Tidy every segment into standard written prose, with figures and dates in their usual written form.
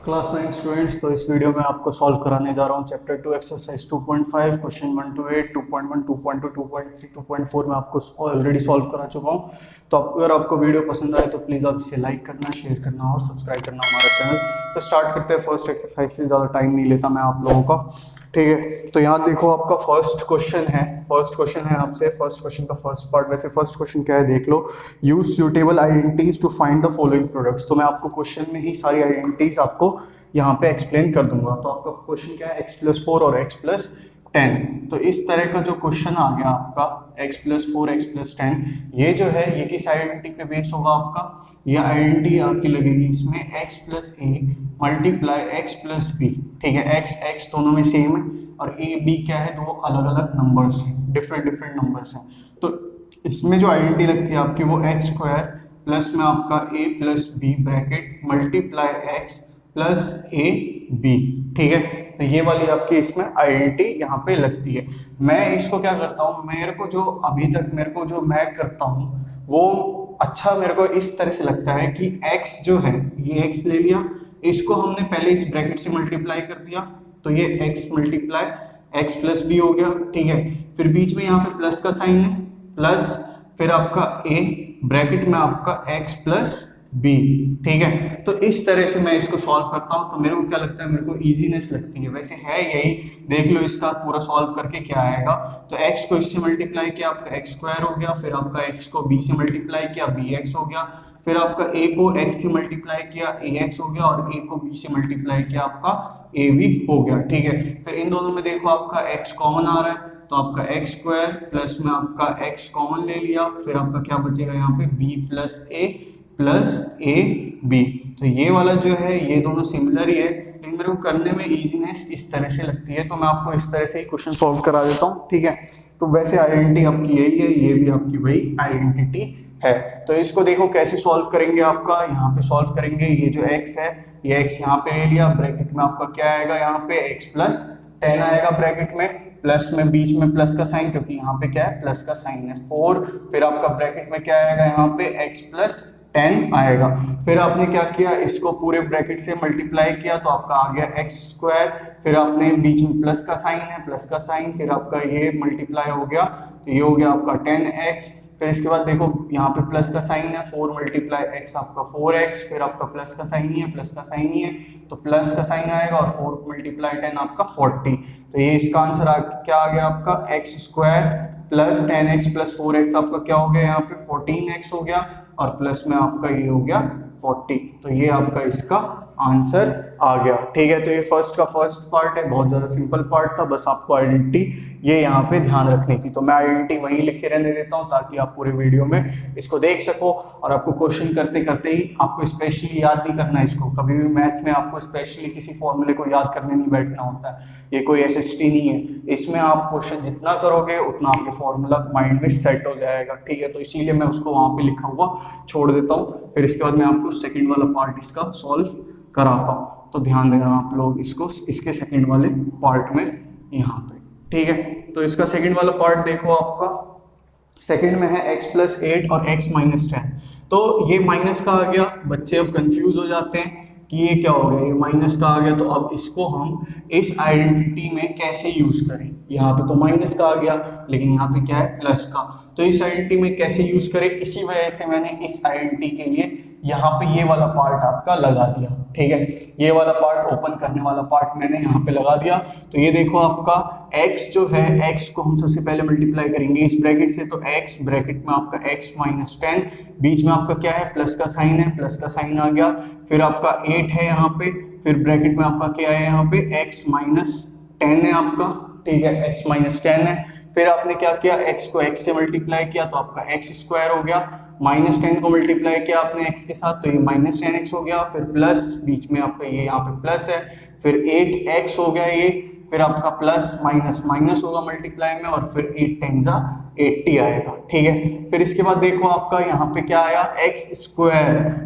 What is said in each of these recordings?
Class 9 students, तो इस video में आपको सॉल्व कराने जा रहा हूँ चैप्टर 2 एक्सरसाइज 2.5 क्वेश्चन 1 to 8 2.1 2.2 2.3 2.4 में आपको ऑलरेडी सॉल्व करा चुका हूँ। तो अगर आपको वीडियो पसंद आए तो प्लीज़ आप इसे लाइक करना, शेयर करना और सब्सक्राइब करना हमारा चैनल। तो स्टार्ट करते हैं फर्स्ट एक्सरसाइज से, ज़्यादा टाइम नहीं लेता मैं आप लोगों का, ठीक है। तो यहाँ देखो आपका फर्स्ट क्वेश्चन है आपसे, फर्स्ट क्वेश्चन का फर्स्ट पार्ट। वैसे फर्स्ट क्वेश्चन क्या है देख लो, use suitable identities to find the following products. तो मैं आपको क्वेश्चन में ही सारी आइडेंटिटीज आपको यहाँ पे एक्सप्लेन कर दूंगा। तो आपका क्वेश्चन क्या है, x+4 और x+10। तो इस तरह का जो क्वेश्चन आ गया आपका x+4 x+10, ये जो है ये किस आइडेंटिटी पे बेस होगा आपका, ये आइडेंटिटी आपकी लगेगी इसमें x+a मल्टीप्लाई x+b, ठीक है। x दोनों में सेम है और a b क्या है, दो अलग अलग नंबर्स हैं, डिफरेंट नंबर्स हैं। तो इसमें जो आइडेंटिटी लगती है आपकी वो x² प्लस में आपका a+b bracket multiply x plus ab, ठीक है। तो ये वाली आपकी इसमें आइडेंटिटी यहाँ पे लगती है। मैं इसको क्या करता हूँ, मेरे को जो अभी तक जो मैं करता हूँ वो अच्छा मेरे को इस तरह से लगता है कि x जो है, ये x ले लिया, इसको हमने पहले इस ब्रैकेट से मल्टीप्लाई कर दिया, तो ये x मल्टीप्लाई x+b हो गया, ठीक है। फिर बीच में यहाँ पे प्लस का साइन है, प्लस फिर आपका a ब्रैकेट में आपका x+b, ठीक है। तो इस तरह से मैं इसको सॉल्व करता हूं। तो मेरे को क्या लगता है, मेरे को इजीनेस लगती है, वैसे है यही, देख लो इसका पूरा सॉल्व करके क्या आएगा। तो x को इससे मल्टीप्लाई किया आपका x² हो गया, फिर आपका x को b से मल्टीप्लाई किया bx हो गया, फिर आपका a को x से मल्टीप्लाई किया ax हो गया, और a को b से मल्टीप्लाई किया आपका ab हो गया, ठीक है। फिर इन दोनों में देखो आपका x कॉमन आ रहा है, तो आपका x² प्लस में आपका x कॉमन ले लिया, फिर आपका क्या बचेगा यहाँ पे b+a प्लस ab। तो ये वाला जो है ये दोनों सिमिलर ही है, लेकिन मेरे को करने में इजीनेस इस तरह से लगती है, तो मैं आपको इस तरह से ही क्वेश्चन सॉल्व करा देता हूँ, ठीक है। तो वैसे आइडेंटिटी आपकी यही है, ये भी आपकी वही आइडेंटिटी है। तो इसको देखो कैसे सॉल्व करेंगे, आपका यहाँ पे सॉल्व करेंगे। ये जो x है, ये x यहाँ पे ले लिया, ब्रैकेट में आपका क्या आएगा, यहाँ पे x+10 आएगा ब्रैकेट में, प्लस में बीच में प्लस का साइन, क्योंकि यहाँ पे क्या है प्लस का साइन है, 4, फिर आपका ब्रैकेट में क्या आएगा, यहाँ पे x+10 आएगा। फिर आपने क्या किया, इसको पूरे ब्रैकेट से मल्टीप्लाई किया, तो आपका आ गया x², फिर आपने बीच में प्लस का साइन है, प्लस का साइन, फिर आपका ये मल्टीप्लाई हो गया, तो ये हो गया आपका 10x। फिर इसके बाद देखो यहाँ पे प्लस का साइन है, 4 मल्टीप्लाई x आपका 4x, फिर आपका प्लस का साइन ही है, प्लस का साइन ही है, तो प्लस का साइन आएगा, और 4 मल्टीप्लाई 10 आपका 40। तो ये इसका आंसर क्या आ गया आपका, x² plus 10x plus 4x आपका क्या हो गया, यहाँ पे 14x हो गया, और प्लस में आपका ये हो गया 40। तो ये आपका इसका आंसर आ गया, ठीक है। तो ये फर्स्ट का फर्स्ट पार्ट है, बहुत ज़्यादा सिंपल पार्ट था, बस आपको आइडेंटिटी ये यहाँ पे ध्यान रखनी थी। तो मैं आइडेंटिटी वहीं लिख के रहने देता हूँ ताकि आप पूरे वीडियो में इसको देख सको, और आपको क्वेश्चन करते करते ही आपको स्पेशली याद नहीं करना है इसको। कभी भी मैथ में आपको स्पेशली किसी फॉर्मूले को याद करने नहीं बैठना होता है, ये कोई SST नहीं है। इसमें आप क्वेश्चन जितना करोगे उतना आपके फॉर्मूला माइंड में सेट हो जाएगा, ठीक है। तो इसीलिए मैं उसको वहाँ पे लिखा हुआ छोड़ देता हूँ, फिर इसके बाद मैं आपको सेकंड वाला पार्ट इसका सॉल्व कराता हूँ। तो ध्यान देना आप लोग इसको, इसके सेकंड वाले पार्ट में यहाँ पे, ठीक है। तो इसका सेकंड वाला पार्ट देखो, आपका सेकंड में है x+8 और x-10। तो ये माइनस का आ गया, बच्चे अब कंफ्यूज हो जाते हैं कि ये क्या हो गया, ये माइनस का आ गया, तो अब इसको हम इस आइडेंटिटी में कैसे यूज करें। यहाँ पे तो माइनस का आ गया, लेकिन यहाँ पे क्या है प्लस का, तो इस आइडेंटिटी में कैसे यूज करें, इसी वजह से मैंने इस आइडेंटिटी के लिए यहाँ पे ये वाला पार्ट आपका लगा दिया, ठीक है। ये वाला पार्ट, ओपन करने वाला पार्ट मैंने यहाँ पे लगा दिया। तो ये देखो आपका x जो है, x को हम सबसे पहले मल्टीप्लाई करेंगे इस ब्रैकेट से, तो x ब्रैकेट में आपका x-10, बीच में आपका क्या है प्लस का साइन है, प्लस का साइन आ गया, फिर आपका 8 है यहाँ पे, फिर ब्रैकेट में आपका क्या है, यहाँ पे x-10 है आपका, ठीक है, x-10 है। फिर आपने क्या किया, x को x से मल्टीप्लाई किया, तो आपका x² हो गया, -10 को मल्टीप्लाई किया आपने x के साथ, तो ये -10x हो गया, फिर प्लस बीच में आपका ये यहाँ पे प्लस है, फिर 8x हो गया ये, फिर आपका प्लस माइनस माइनस होगा मल्टीप्लाई में, और फिर 8 × 80 आएगा, ठीक है। फिर इसके बाद देखो आपका यहाँ पे क्या आया, x²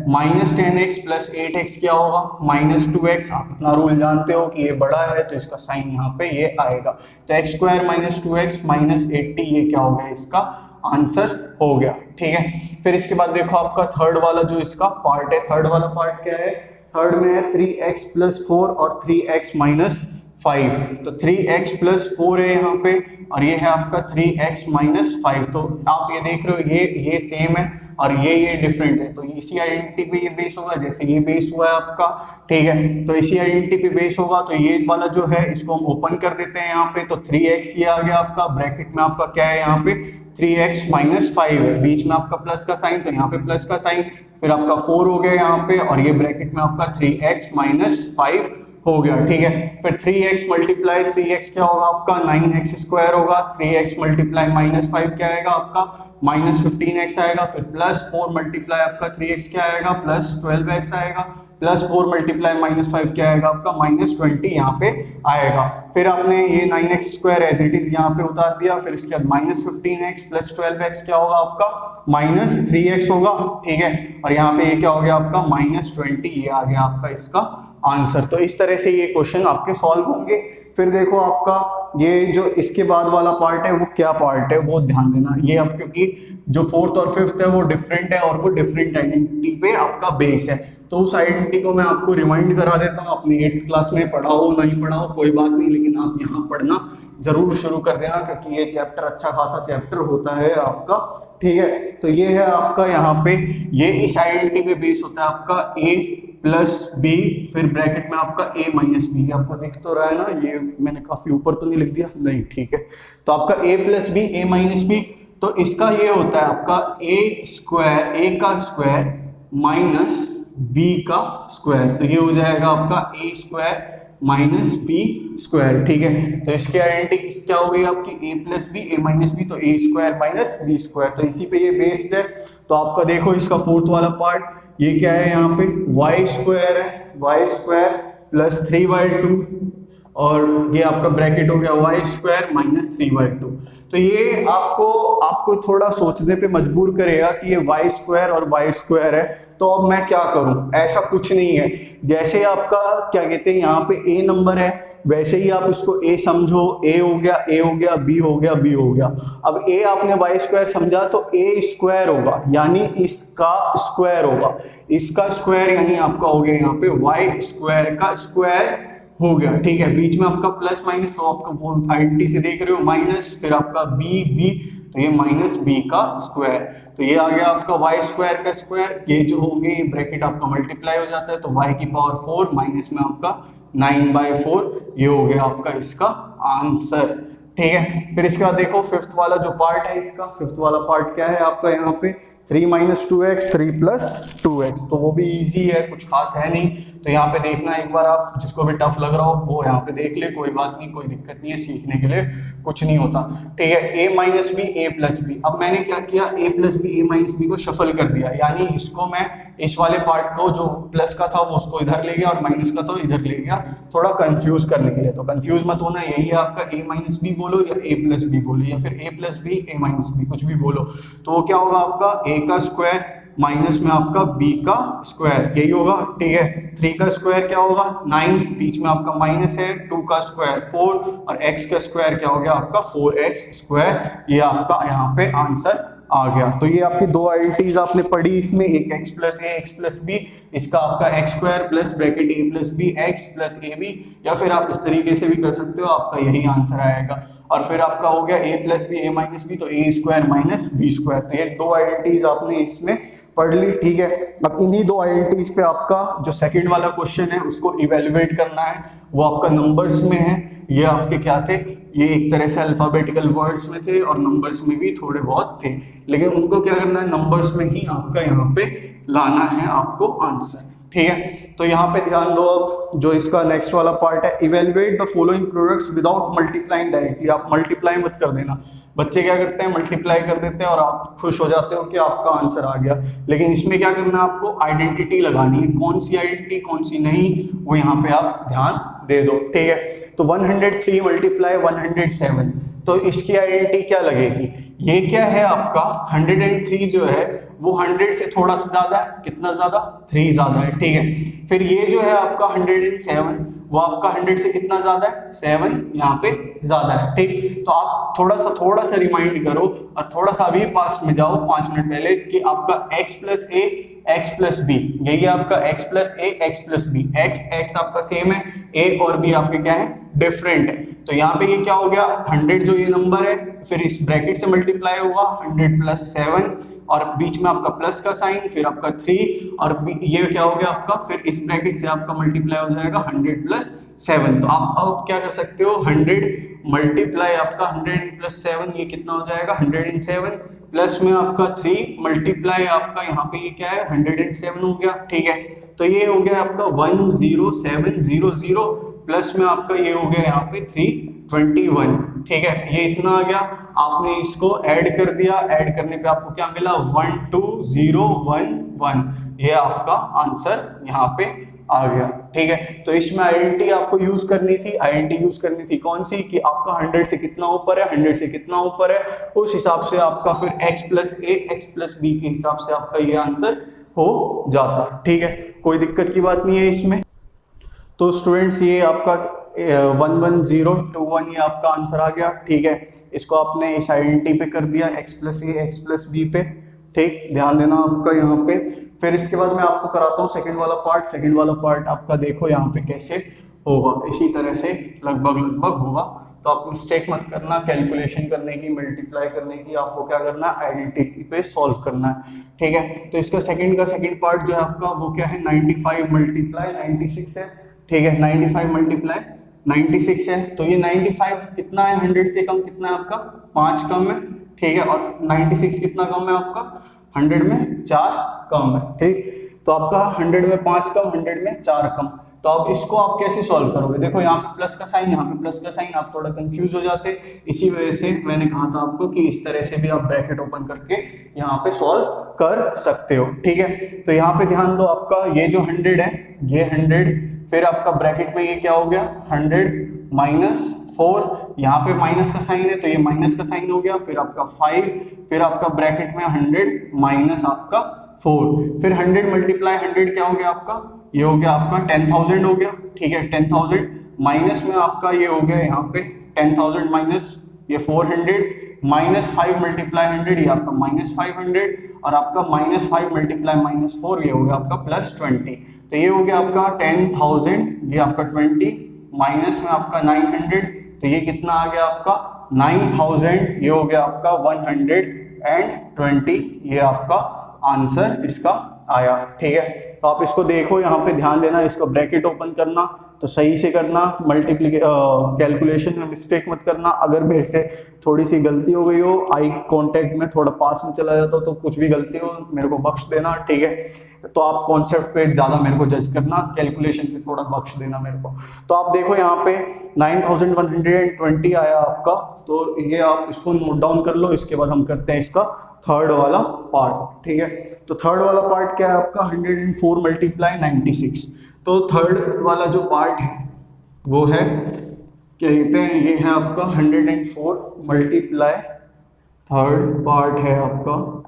-10x प्लस 8x क्या होगा, -2x। आप इतना रूल जानते हो कि ये बड़ा है तो इसका साइन यहाँ पे ये आएगा, तो x² -2x -80 ये क्या हो गया, इसका आंसर हो गया, ठीक है। फिर इसके बाद देखो आपका थर्ड वाला जो इसका पार्ट है, थर्ड वाला पार्ट क्या है, थर्ड में है 3x प्लस 4 और 3x माइनस 5। तो 3x प्लस 4 है यहाँ पे और ये है आपका 3x माइनस 5। तो आप ये देख रहे हो ये सेम है और ये डिफरेंट है। तो इसी आइडेंटिटी पे ये बेस होगा, जैसे ये बेस हुआ है आपका, ठीक है। तो इसी आइडेंटिटी पे बेस होगा। तो ये वाला जो है इसको हम ओपन कर देते हैं यहाँ पे। तो 3x ये आ गया आपका, ब्रैकेट में आपका क्या है यहाँ पे 3x माइनस 5 है, बीच में आपका प्लस का साइन, तो यहाँ पे प्लस का साइन, फिर आपका 4 हो गया यहाँ पे और ये ब्रैकेट में आपका 3x माइनस 5 हो गया, ठीक है। फिर 3x मल्टीप्लाई 3x क्या होगा आपका 9x स्क्वायर होगा, 3x मल्टीप्लाई माइनस 5 क्या आएगा आपका माइनस 15x आएगा, फिर प्लस 4 मल्टीप्लाई आपका 3x क्या आएगा प्लस 12x आएगा, प्लस 4 मल्टीप्लाई माइनस 5 क्या आएगा आपका माइनस 20 यहाँ पे आएगा। फिर आपने ये 9x square as it is यहाँ पे उतार दिया, फिर इसके बाद माइनस 15x प्लस 12x क्या होगा आपका माइनस 3x होगा, ठीक है। और यहाँ पे ये क्या हो गया आपका माइनस 20, ये आ गया आपका इसका आंसर। तो इस तरह से ये क्वेश्चन आपके सॉल्व होंगे। फिर देखो आपका ये जो इसके बाद वाला पार्ट है वो क्या पार्ट है वो ध्यान देना। ये अब क्योंकि जो फोर्थ और फिफ्थ है वो डिफरेंट है और वो डिफरेंट आइडेंटिटी पे आपका बेस है, तो उस आइडेंटिटी को मैं आपको रिमाइंड करा देता हूँ। अपनी 8th क्लास में पढ़ा हो नहीं पढ़ा हो कोई बात नहीं, लेकिन आप यहाँ पढ़ना जरूर शुरू कर देना क्योंकि ये चैप्टर अच्छा खासा चैप्टर होता है आपका, ठीक है। तो ये है आपका यहाँ पे, ये इस आइडेंटिटी पे बेस होता है आपका a प्लस बी, फिर ब्रैकेट में आपका a माइनस बी, आपको दिख तो रहा है ना, ये मैंने काफी ऊपर तो नहीं लिख दिया, नहीं ठीक है। तो आपका a plus b a minus b, तो इसका ये होता है आपका a स्क्वायर, a का स्क्वायर माइनस b का स्क्वायर, तो ये हो जाएगा आपका a square minus b square, ठीक है। तो इसकी आइडेंटिटी क्या हो गई आपकी a plus b a minus b, तो a square minus b square, तो इसी पे ये बेस्ड है। तो आपका देखो इसका फोर्थ वाला पार्ट ये क्या है यहाँ पे y स्क्वायर है, y स्क्वायर प्लस 3y2 और ये आपका ब्रैकेट हो गया y स्क्वायर माइनस 3y2। तो ये आपको थोड़ा सोचने पे मजबूर करेगा कि ये y स्क्वायर और y स्क्वायर है, तो अब मैं क्या करूं। ऐसा कुछ नहीं है, जैसे आपका क्या कहते हैं यहाँ पे a नंबर है वैसे ही आप इसको a समझो, a हो गया b हो गया b हो गया। अब a आपने y स्क्वायर समझा तो a स्क्वायर होगा यानी इसका स्क्वायर होगा, इसका स्क्वायर यानी आपका हो गया यहाँ पे y स्क्वायर का स्क्वायर हो गया, ठीक है। बीच में आपका प्लस माइनस, तो आपका वो आइडेंटिटी से देख रहे हो माइनस, फिर आपका b, तो ये माइनस b का स्क्वायर, तो ये आ गया आपका y स्क्वायर का स्क्वायर। ये जो होंगे ये ब्रैकेट आपका मल्टीप्लाई हो जाता है, तो y की पावर 4 माइनस में आपका 9/4, ये हो गया आपका इसका आंसर, ठीक है। फिर इसके बाद देखो फिफ्थ वाला जो पार्ट है इसका, फिफ्थ वाला पार्ट क्या है आपका यहाँ पे 3 माइनस 2x 3 प्लस 2x, तो वो भी इजी है, कुछ खास है नहीं। तो यहाँ पे देखना एक बार, आप जिसको भी टफ लग रहा हो वो यहाँ पे देख ले, कोई बात नहीं, कोई दिक्कत नहीं है, सीखने के लिए कुछ नहीं होता, ठीक है। a minus b a plus b, अब मैंने क्या किया a plus b a minus b को शफल कर दिया, यानी इसको मैं इस वाले पार्ट को जो प्लस का था वो उसको इधर ले गया और माइनस का था इधर ले गया, थोड़ा कंफ्यूज करने के लिए। तो कंफ्यूज मत होना, यही है आपका a माइनस बी बोलो या a प्लस बी बोलो या फिर a plus b a minus b, कुछ भी बोलो। तो वो क्या होगा आपका a का स्क्वायर माइनस में आपका b का स्क्वायर, यही होगा, ठीक है। 3 का स्क्वायर क्या होगा 9, बीच में आपका माइनस है, 2 का स्क्वायर 4 और x का स्क्वायर क्या हो गया आपका 4x स्क्वायर, ये आपका यहाँ पे आंसर आ गया। तो ये आपकी दो आइडेंटिटीज आपने पढ़ी इसमें, एक x plus a x plus b, इसका आपका x square plus bracket a plus b x plus ab, या फिर आप इस तरीके से भी कर सकते हो, आपका यही आंसर आएगा। और फिर आपका हो गया a plus b a minus b, तो a square minus b square, तो ये दो आइडेंटिटीज आपने इसमें पढ़ ली, ठीक है। अब इन्हीं दो आइडेंटिटीज पे आपका जो सेकंड वाला क्वेश्चन है उसको इवेल्युएट करना है, वो आपका नंबर्स में है। ये आपके क्या थे, ये एक तरह से अल्फाबेटिकल वर्ड्स में थे और नंबर्स में भी थोड़े बहुत थे, लेकिन उनको क्या करना है नंबर्स में ही आपका यहाँ पे लाना है आपको आंसर, ठीक है। तो यहाँ पे ध्यान दो, अब जो इसका नेक्स्ट वाला पार्ट है, evaluate the following products without multiplying directly. आप मल्टीप्लाई मत कर देना, बच्चे क्या करते हैं मल्टीप्लाई कर देते हैं और आप खुश हो जाते हो कि आपका आंसर आ गया, लेकिन इसमें क्या करना है आपको आइडेंटिटी लगानी है, कौन सी आइडेंटिटी कौन सी नहीं, वो यहाँ पे आप ध्यान दे दो, ठीक है। तो 103 मल्टीप्लाई 107, तो इसकी आइडेंटिटी क्या लगेगी, ये क्या है आपका 103 जो है वो 100 से थोड़ा सा ज्यादा है, कितना ज्यादा 3 ज्यादा है, ठीक है। फिर ये जो है आपका 107 वो आपका 100 से कितना ज्यादा है 7 यहाँ पे ज्यादा है, ठीक। तो आप थोड़ा सा रिमाइंड करो और थोड़ा सा अभी पास में जाओ 5 मिनट पहले कि आपका x plus a x plus b, यही है आपका x plus a x plus b, x x आपका सेम है, ए और बी आपके क्या है डिफरेंट है। तो यहाँ पे ये क्या हो गया 100 जो ये नंबर है, फिर इस ब्रैकेट से मल्टीप्लाई होगा 100 प्लस 7 और बीच में आपका प्लस का साइन, फिर आपका 3 और ये क्या हो गया आपका, फिर इस ब्रैकेट से आपका मल्टीप्लाई हो जाएगा 100 प्लस 7। तो आप अब क्या कर सकते हो 100 मल्टीप्लाई आपका 100 प्लस 7 ये कितना हो जाएगा 107 प्लस में आपका 3 मल्टीप्लाई आपका यहाँ पे ये क्या है 107 हो गया, ठीक है। तो ये हो गया आपका 10700 प्लस में आपका ये हो गया यहाँ पे 321, ठीक है। ये इतना आ गया, आपने इसको ऐड कर दिया, ऐड करने पे आपको क्या मिला 12011, ये आपका आंसर यहाँ पे आ गया, ठीक है। तो इसमें आइडेंटिटी आपको यूज करनी थी, आइडेंटिटी यूज करनी थी कौन सी कि आपका 100 से कितना ऊपर है, 100 से कितना ऊपर है, उस हिसाब से आपका फिर x plus a x plus B के हिसाब से आपका ये आंसर हो जाता, ठीक है। कोई दिक्कत की बात नहीं है इसमें। तो स्टूडेंट्स ये आपका 11021 ये आपका आंसर आ गया, ठीक है। इसको आपने इस आइडेंटिटी पे कर दिया x plus a x plus B पे, ठीक, ध्यान देना आपका यहाँ पे। फिर इसके बाद मैं आपको कराता हूँ सेकंड वाला पार्ट। सेकंड वाला पार्ट आपका देखो यहाँ पे कैसे होगा, इसी तरह से लगभग होगा। तो आप मिस्टेक मत करना, कैलकुलेशन करने की, मल्टीप्लाई करने की, आपको क्या करना है आइडेंटिटी पे सॉल्व करना है, ठीक है। तो इसका सेकंड पार्ट जो है आपका वो क्या है 95 मल्टीप्लाई 96 है, ठीक है। 95 मल्टीप्लाई 96 है, तो ये 95 कितना है 100 से कम कितना है आपका 5 कम है, ठीक है। और 96 कितना कम है आपका 100 में 4 कम है, ठीक। तो आपका 100 में 5 कम 100 में 4 कम। तो अब इसको आप कैसे सॉल्व करोगे, देखो यहाँ पे प्लस का साइन, यहाँ पे प्लस का साइन, आप थोड़ा कंफ्यूज हो जाते, इसी वजह से मैंने कहा था आपको कि इस तरह से भी आप ब्रैकेट ओपन करके यहाँ पे सॉल्व कर सकते हो, ठीक है। तो यहाँ पे ध्यान दो, आपका ये जो 100 है ये 100, फिर आपका ब्रैकेट में ये क्या हो गया 100 माइनस 4, यहाँ पे माइनस का साइन है तो ये माइनस का साइन हो गया, फिर आपका 5, फिर आपका ब्रैकेट में 100 माइनस आपका 4, फिर 100 मल्टीप्लाई 100 क्या हो गया आपका, ये हो गया आपका 10,000 हो गया, ठीक है। 10,000 माइनस में आपका ये हो गया यहाँ पे 10,000 माइनस ये 400 माइनस 5 मल्टीप्लाई 100 ये आपका माइनस 500 और आपका माइनस 5 मल्टीप्लाई माइनस 4 ये हो गया आपका प्लस 20। तो ये हो गया आपका 10,000, ये आपका 20 माइनस में आपका 900, तो ये कितना आ गया आपका 9,000, ये हो गया आपका 120, ये आपका आंसर इसका आया, ठीक है। तो आप इसको देखो, यहाँ पे ध्यान देना, इसको ब्रैकेट ओपन करना तो सही से करना, कैलकुलेशन में मिस्टेक मत करना। अगर मेरे से थोड़ी सी गलती हो गई हो, आई कांटेक्ट में थोड़ा पास में चला जाता हो तो कुछ भी गलती हो मेरे को बख्श देना, ठीक है। तो आप कॉन्सेप्ट पे ज़्यादा मेरे को जज करना, कैलकुलेशन पे थोड़ा बख्श देना मेरे को। तो आप देखो यहाँ पे 9,120 आया आपका, तो ये आप इसको नोट डाउन कर लो। इसके बाद हम करते हैं इसका थर्ड वाला पार्ट, ठीक है। तो थर्ड वाला पार्ट क्या है आपका 104 मल्टीप्लाई 96। तो थर्ड वाला जो पार्ट है वो है कहते हैं ये है आपका 104 मल्टीप्लाई, थर्ड पार्ट है आपका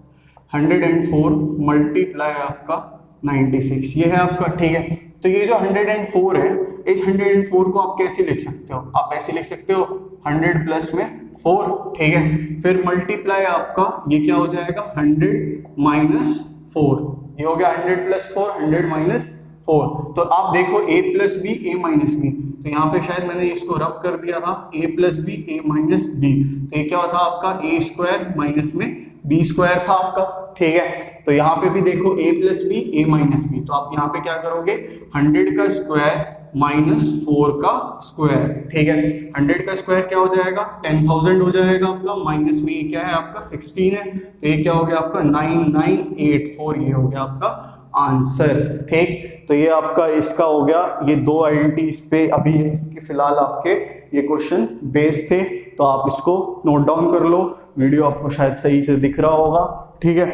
104 मल्टीप्लाई आपका 96, ये है आपका, ठीक है। तो ये जो 104 है, इस 104 को आप कैसे लिख सकते हो, आप ऐसे लिख सकते हो 100 प्लस में 4, ठीक है। फिर मल्टीप्लाई आपका ये क्या हो जाएगा 100 माइनस 4, ये हो गया 100 प्लस 4 100 माइनस 4। तो आप देखो a plus b a minus b, तो यहाँ पे शायद मैंने इसको रब कर दिया था a plus b a minus b, तो ये क्या था आपका a स्क्वायर माइनस में b स्क्वायर था आपका, ठीक है। तो यहाँ पे भी देखो a plus b a minus b, तो आप यहाँ पे क्या करोगे 100 का स्क्वायर माइनस 4 का स्क्वायर, ठीक है। 100 का स्क्वायर क्या हो जाएगा 10,000 हो जाएगा आपका, माइनस में ये क्या है आपका 16 है, तो ये क्या हो गया आपका 9984, ये हो गया आपका आंसर, ठीक। तो ये आपका इसका हो गया, ये दो आइडेंटिटीज पे अभी इसके फिलहाल आपके ये क्वेश्चन बेस्ड थे, तो आप इसको नोट डाउन कर लो, वीडियो आपको शायद सही से दिख रहा होगा, ठीक है।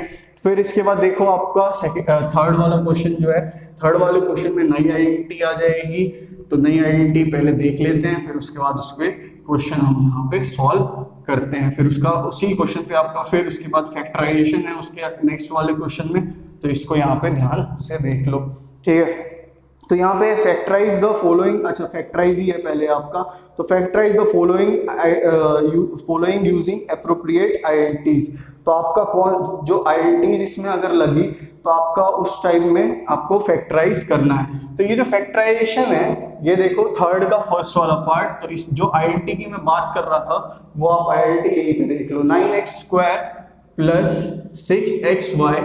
फिर इसके बाद देखो आपका थर्ड वाला क्वेश्चन जो है, थर्ड वाले क्वेश्चन में नई आइडेंटिटी आ जाएगी। तो नई आइडेंटिटी पहले देख लेते हैं, फिर उसके बाद उसमें क्वेश्चन हम यहाँ पे सॉल्व करते हैं। फिर उसका उसी क्वेश्चन पे आपका फिर उसके बाद फैक्टराइजेशन है उसके नेक्स्ट वाले क्वेश्चन में, तो इसको यहाँ पे ध्यान से देख लो, ठीक है। तो यहाँ पे फैक्टराइज द फॉलोइंग, अच्छा फैक्टराइज ही है पहले आपका, तो factorise the following using appropriate identities. तो आपका कौन जो आइडेंटिटीज इसमें अगर लगी तो आपका उस टाइम में आपको फैक्टराइज करना है। तो ये जो फैक्टराइजेशन है, ये देखो थर्ड का फर्स्ट वाला पार्ट, तो इस जो आइडेंटिटी की मैं बात कर रहा था वो आप आइडेंटिटी यहीं पे देख लो, 9x² प्लस 6xy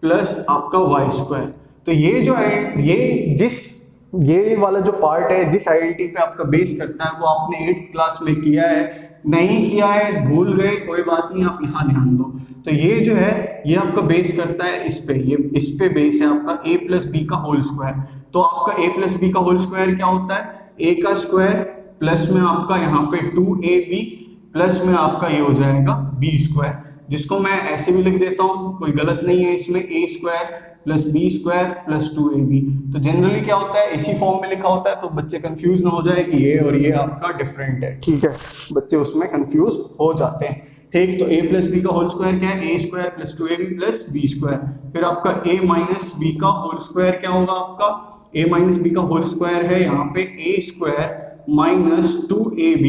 प्लस आपका y²। तो ये जो ये वाला जो पार्ट है जिस आइडेंटिटी पे आपका बेस करता है वो आपने 8th क्लास में किया है, नहीं किया है भूल गए कोई बात नहीं, आप यहाँ ध्यान दो। तो ये जो है ये आपका बेस करता है इस पे, ये इस पे बेस है आपका a प्लस बी का होल स्क्वायर। तो आपका a प्लस बी का होल स्क्वायर क्या होता है, a का स्क्वायर प्लस में आपका यहाँ पे 2ab प्लस में आपका ये हो जाएगा b², जिसको मैं ऐसे भी लिख देता हूँ, कोई गलत नहीं है इसमें, a² plus b² plus 2ab। तो जनरली क्या होता है इसी फॉर्म में लिखा होता है, तो बच्चे कंफ्यूज ना हो जाए कि ये और ये आपका डिफरेंट है, ठीक है, बच्चे उसमें कंफ्यूज हो जाते हैं, ठीक। तो a प्लस बी का होल स्क्वायर क्या है, a² plus 2ab plus b²। फिर आपका a माइनस बी का होल स्क्वायर क्या होगा, आपका a माइनस बी का होल स्क्वायर है यहाँ पे a² माइनस 2ab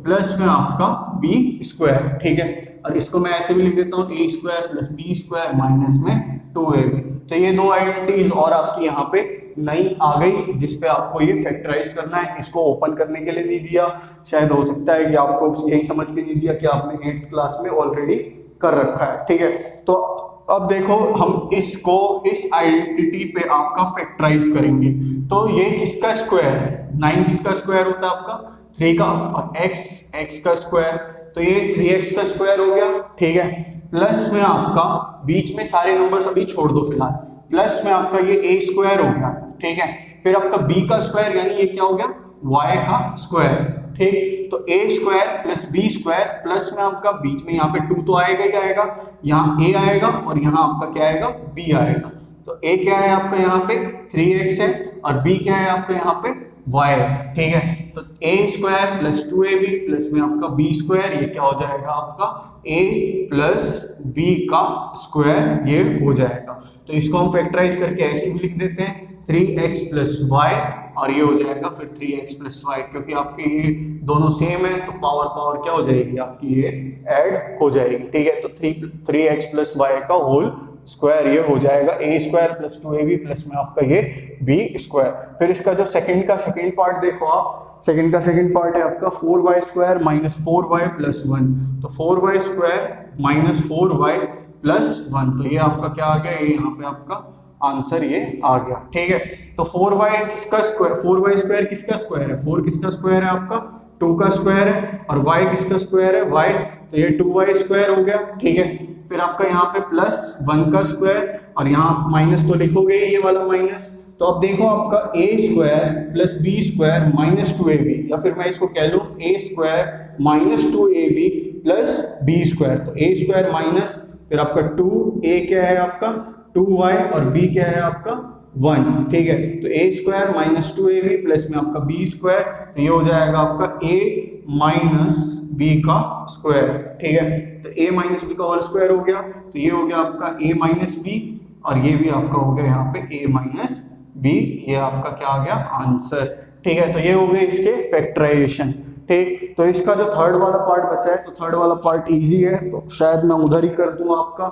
प्लस में आपका b², ठीक है। और इसको मैं ऐसे भी लिख देता हूँ a² प्लस b² माइनस में 2ab। तो ये दो आइडेंटिटीज और आपकी यहाँ पे नई आ गई जिसपे आपको ये फैक्टराइज करना है। इसको ओपन करने के लिए नहीं दिया, शायद हो सकता है कि आपको यही समझ के नहीं दिया कि आपने 8th क्लास में ऑलरेडी कर रखा है, ठीक है। तो अब देखो हम इसको इस आइडेंटिटी पे आपका फैक्टराइज करेंगे। तो ये किसका स्क्वायर है, 9 किसका स्क्वायर होता है आपका 3 का, और x का स्क्वायर, तो ये 3x का स्क्वायर हो गया, ठीक है। प्लस में आपका बीच में सारे नंबर्स अभी छोड़ दो फिलहाल, प्लस में आपका ये a² हो गया, ठीक है। फिर आपका b का स्क्वायर यानी ये क्या हो गया y का स्क्वायर, ठीक। तो a² प्लस b² प्लस में आपका बीच में यहाँ पे 2 तो आएगा ही आएगा, यहाँ a आएगा और यहाँ आपका क्या आएगा b आएगा। तो a क्या है आपका यहाँ पे 3x है और b क्या है आपका यहाँ पे y है, ठीक है। तो a² प्लस 2ab प्लस में आपका b², ये क्या हो जाएगा आपका a प्लस b का स्क्वायर, ये हो जाएगा। तो इसको हम फैक्टराइज करके ऐसे भी लिख देते हैं 3x प्लस y, और ये हो जाएगा फिर 3x प्लस y, क्योंकि आपके ये दोनों सेम है तो पावर क्या हो जाएगी आपकी ये ऐड हो जाएगी, ठीक है। तो 3x प्लस y का होल स्क्वायर ये हो जाएगा a² प्लस 2ab प्लस में आपका ये b²। फिर इसका जो सेकंड पार्ट देखो आप, सेकंड पार्ट है आपका 4y² माइनस 4y प्लस 1। तो 4y² माइनस 4y प्लस 1, तो ये आपका क्या आ गया, ये यहाँ पे आपका आंसर ये आ गया, ठीक है। तो 4y किसका स्क्वायर, 4y² किसका स्क्वायर है, 4 किसका स्क्वायर है आपका 2 का स्क्वायर है, और y किसका स्क्वायर है y, तो ये 2y² हो गया, ठीक है। फिर आपका यहाँ पे प्लस 1 का स्क्वायर, और यहाँ माइनस तो लिखोगे ये वाला माइनस। तो अब देखो आपका a² plus b² minus 2ab, या फिर मैं इसको कह लूँ a² minus 2ab plus b²। तो a² माइनस फिर आपका 2a क्या है आपका 2y और b क्या है आपका 1, ठीक है। तो a² माइनस 2ab प्लस में आपका b², तो ये हो जाएगा आपका a माइनस b का स्क्वायर, ठीक है। तो a माइनस b का होल स्क्वायर हो गया, तो ये हो गया आपका a माइनस b, और ये भी आपका हो गया यहाँ पे a माइनस b, ये आपका क्या आ गया आंसर, ठीक है। तो ये हो गए इसके फैक्टराइजेशन, ठीक। तो इसका जो थर्ड वाला पार्ट बचा है, तो थर्ड वाला पार्ट इजी है, तो शायद मैं उधर ही कर दूंगा आपका,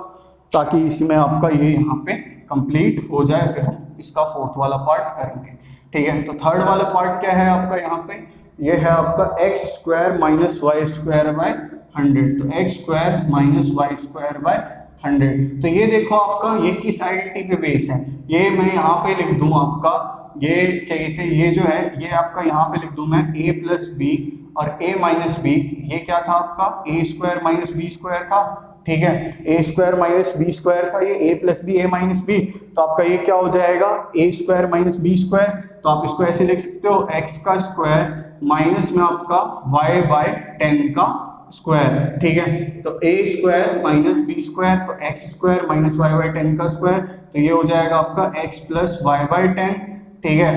ताकि इसमें आपका ये यहाँ पे कंप्लीट हो जाए, फिर हम इसका फोर्थ वाला पार्ट करेंगे, ठीक है। तो थर्ड वाला पार्ट क्या है आपका यहाँ पे, ये है आपका x² माइनस y² बाय 100। तो x² माइनस y² बाय 100। तो ये देखो आपका ये किस आइडेंटिटी पे बेस है, ये मैं यहाँ पे लिख दूं आपका, ये क्या कहते हैं, ये जो है ये आपका यहाँ पे लिख दूं मैं a प्लस बी और a माइनस बी, ये क्या था आपका a² माइनस b² था, ठीक है। a² माइनस b² था, ये a plus b a minus b, तो आपका ये क्या हो जाएगा a² माइनस b²। तो आप इसको ऐसे लिख सकते हो x का स्क्वायर माइनस में आपका y बाय 10 का स्क्वायर, ठीक है। तो a² माइनस b², तो x² माइनस y बाय 10 का स्क्वायर, तो ये हो जाएगा आपका x प्लस y बाय 10, ठीक है,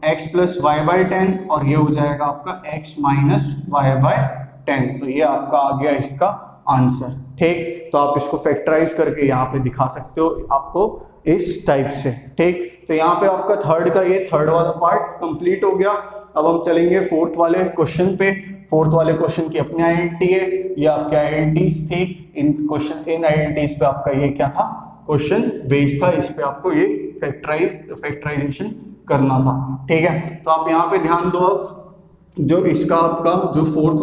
x प्लस y बाय 10, और ये हो जाएगा आपका x माइनस y बाय 10। तो ये आपका आ गया इसका आंसर, ठीक। तो आप इसको फैक्टराइज करके यहाँ पे दिखा सकते हो आपको इस टाइप से, ठीक। तो यहाँ पे आपका थर्ड का ये थर्ड वाला पार्ट कंप्लीट हो गया। अब हम चलेंगे फोर्थ वाले क्वेश्चन पे। फोर्थ वाले क्वेश्चन की अपनी आइडेंटिटी है, ये आपके आइडेंटिटीज थी। इन आइडेंटिटीज पे आपका ये क्या था, क्वेश्चन बेस्ड था, इस पे आपको ये फैक्टराइजेशन करना था। ठीक है, तो आप यहाँ पे ध्यान दो। अब जो इसका आपका जो फोर्थ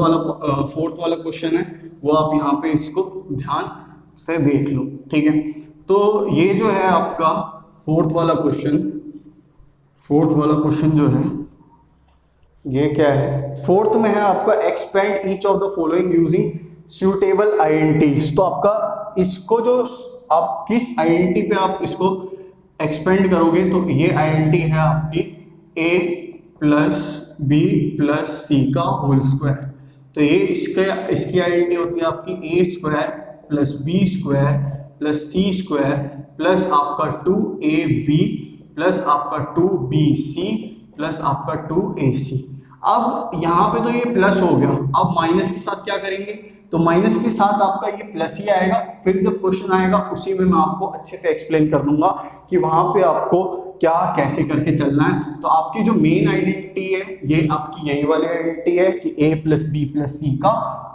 वाला क्वेश्चन है वो आप यहाँ पे इसको ध्यान से देख लो। ठीक है, तो ये जो है आपका फोर्थ वाला क्वेश्चन जो है ये क्या है, फोर्थ में है आपका expand each of the following using suitable identities. तो आपका इसको जो आप किस आइडेंटिटी पे आप इसको एक्सपेंड करोगे, तो ये आइडेंटिटी है आपकी a plus b plus c का होल स्क्वायर। तो ये इसकी आइडेंटिटी होती है आपकी a square plus b square plus c square plus आपका 2ab प्लस आपका 2bc प्लस आपका 2ac। अब यहाँ पे तो ये प्लस हो गया, अब माइनस के साथ क्या करेंगे, तो माइनस के साथ आपका ये प्लस ही आएगा। फिर जब क्वेश्चन आएगा उसी में मैं आपको अच्छे से एक्सप्लेन कर दूंगा कि वहां पे आपको क्या कैसे करके चलना है। तो आपकी जो मेन आइडेंटिटी है ये आपकी यही वाली आइडेंटिटी है कि a plus b plus c का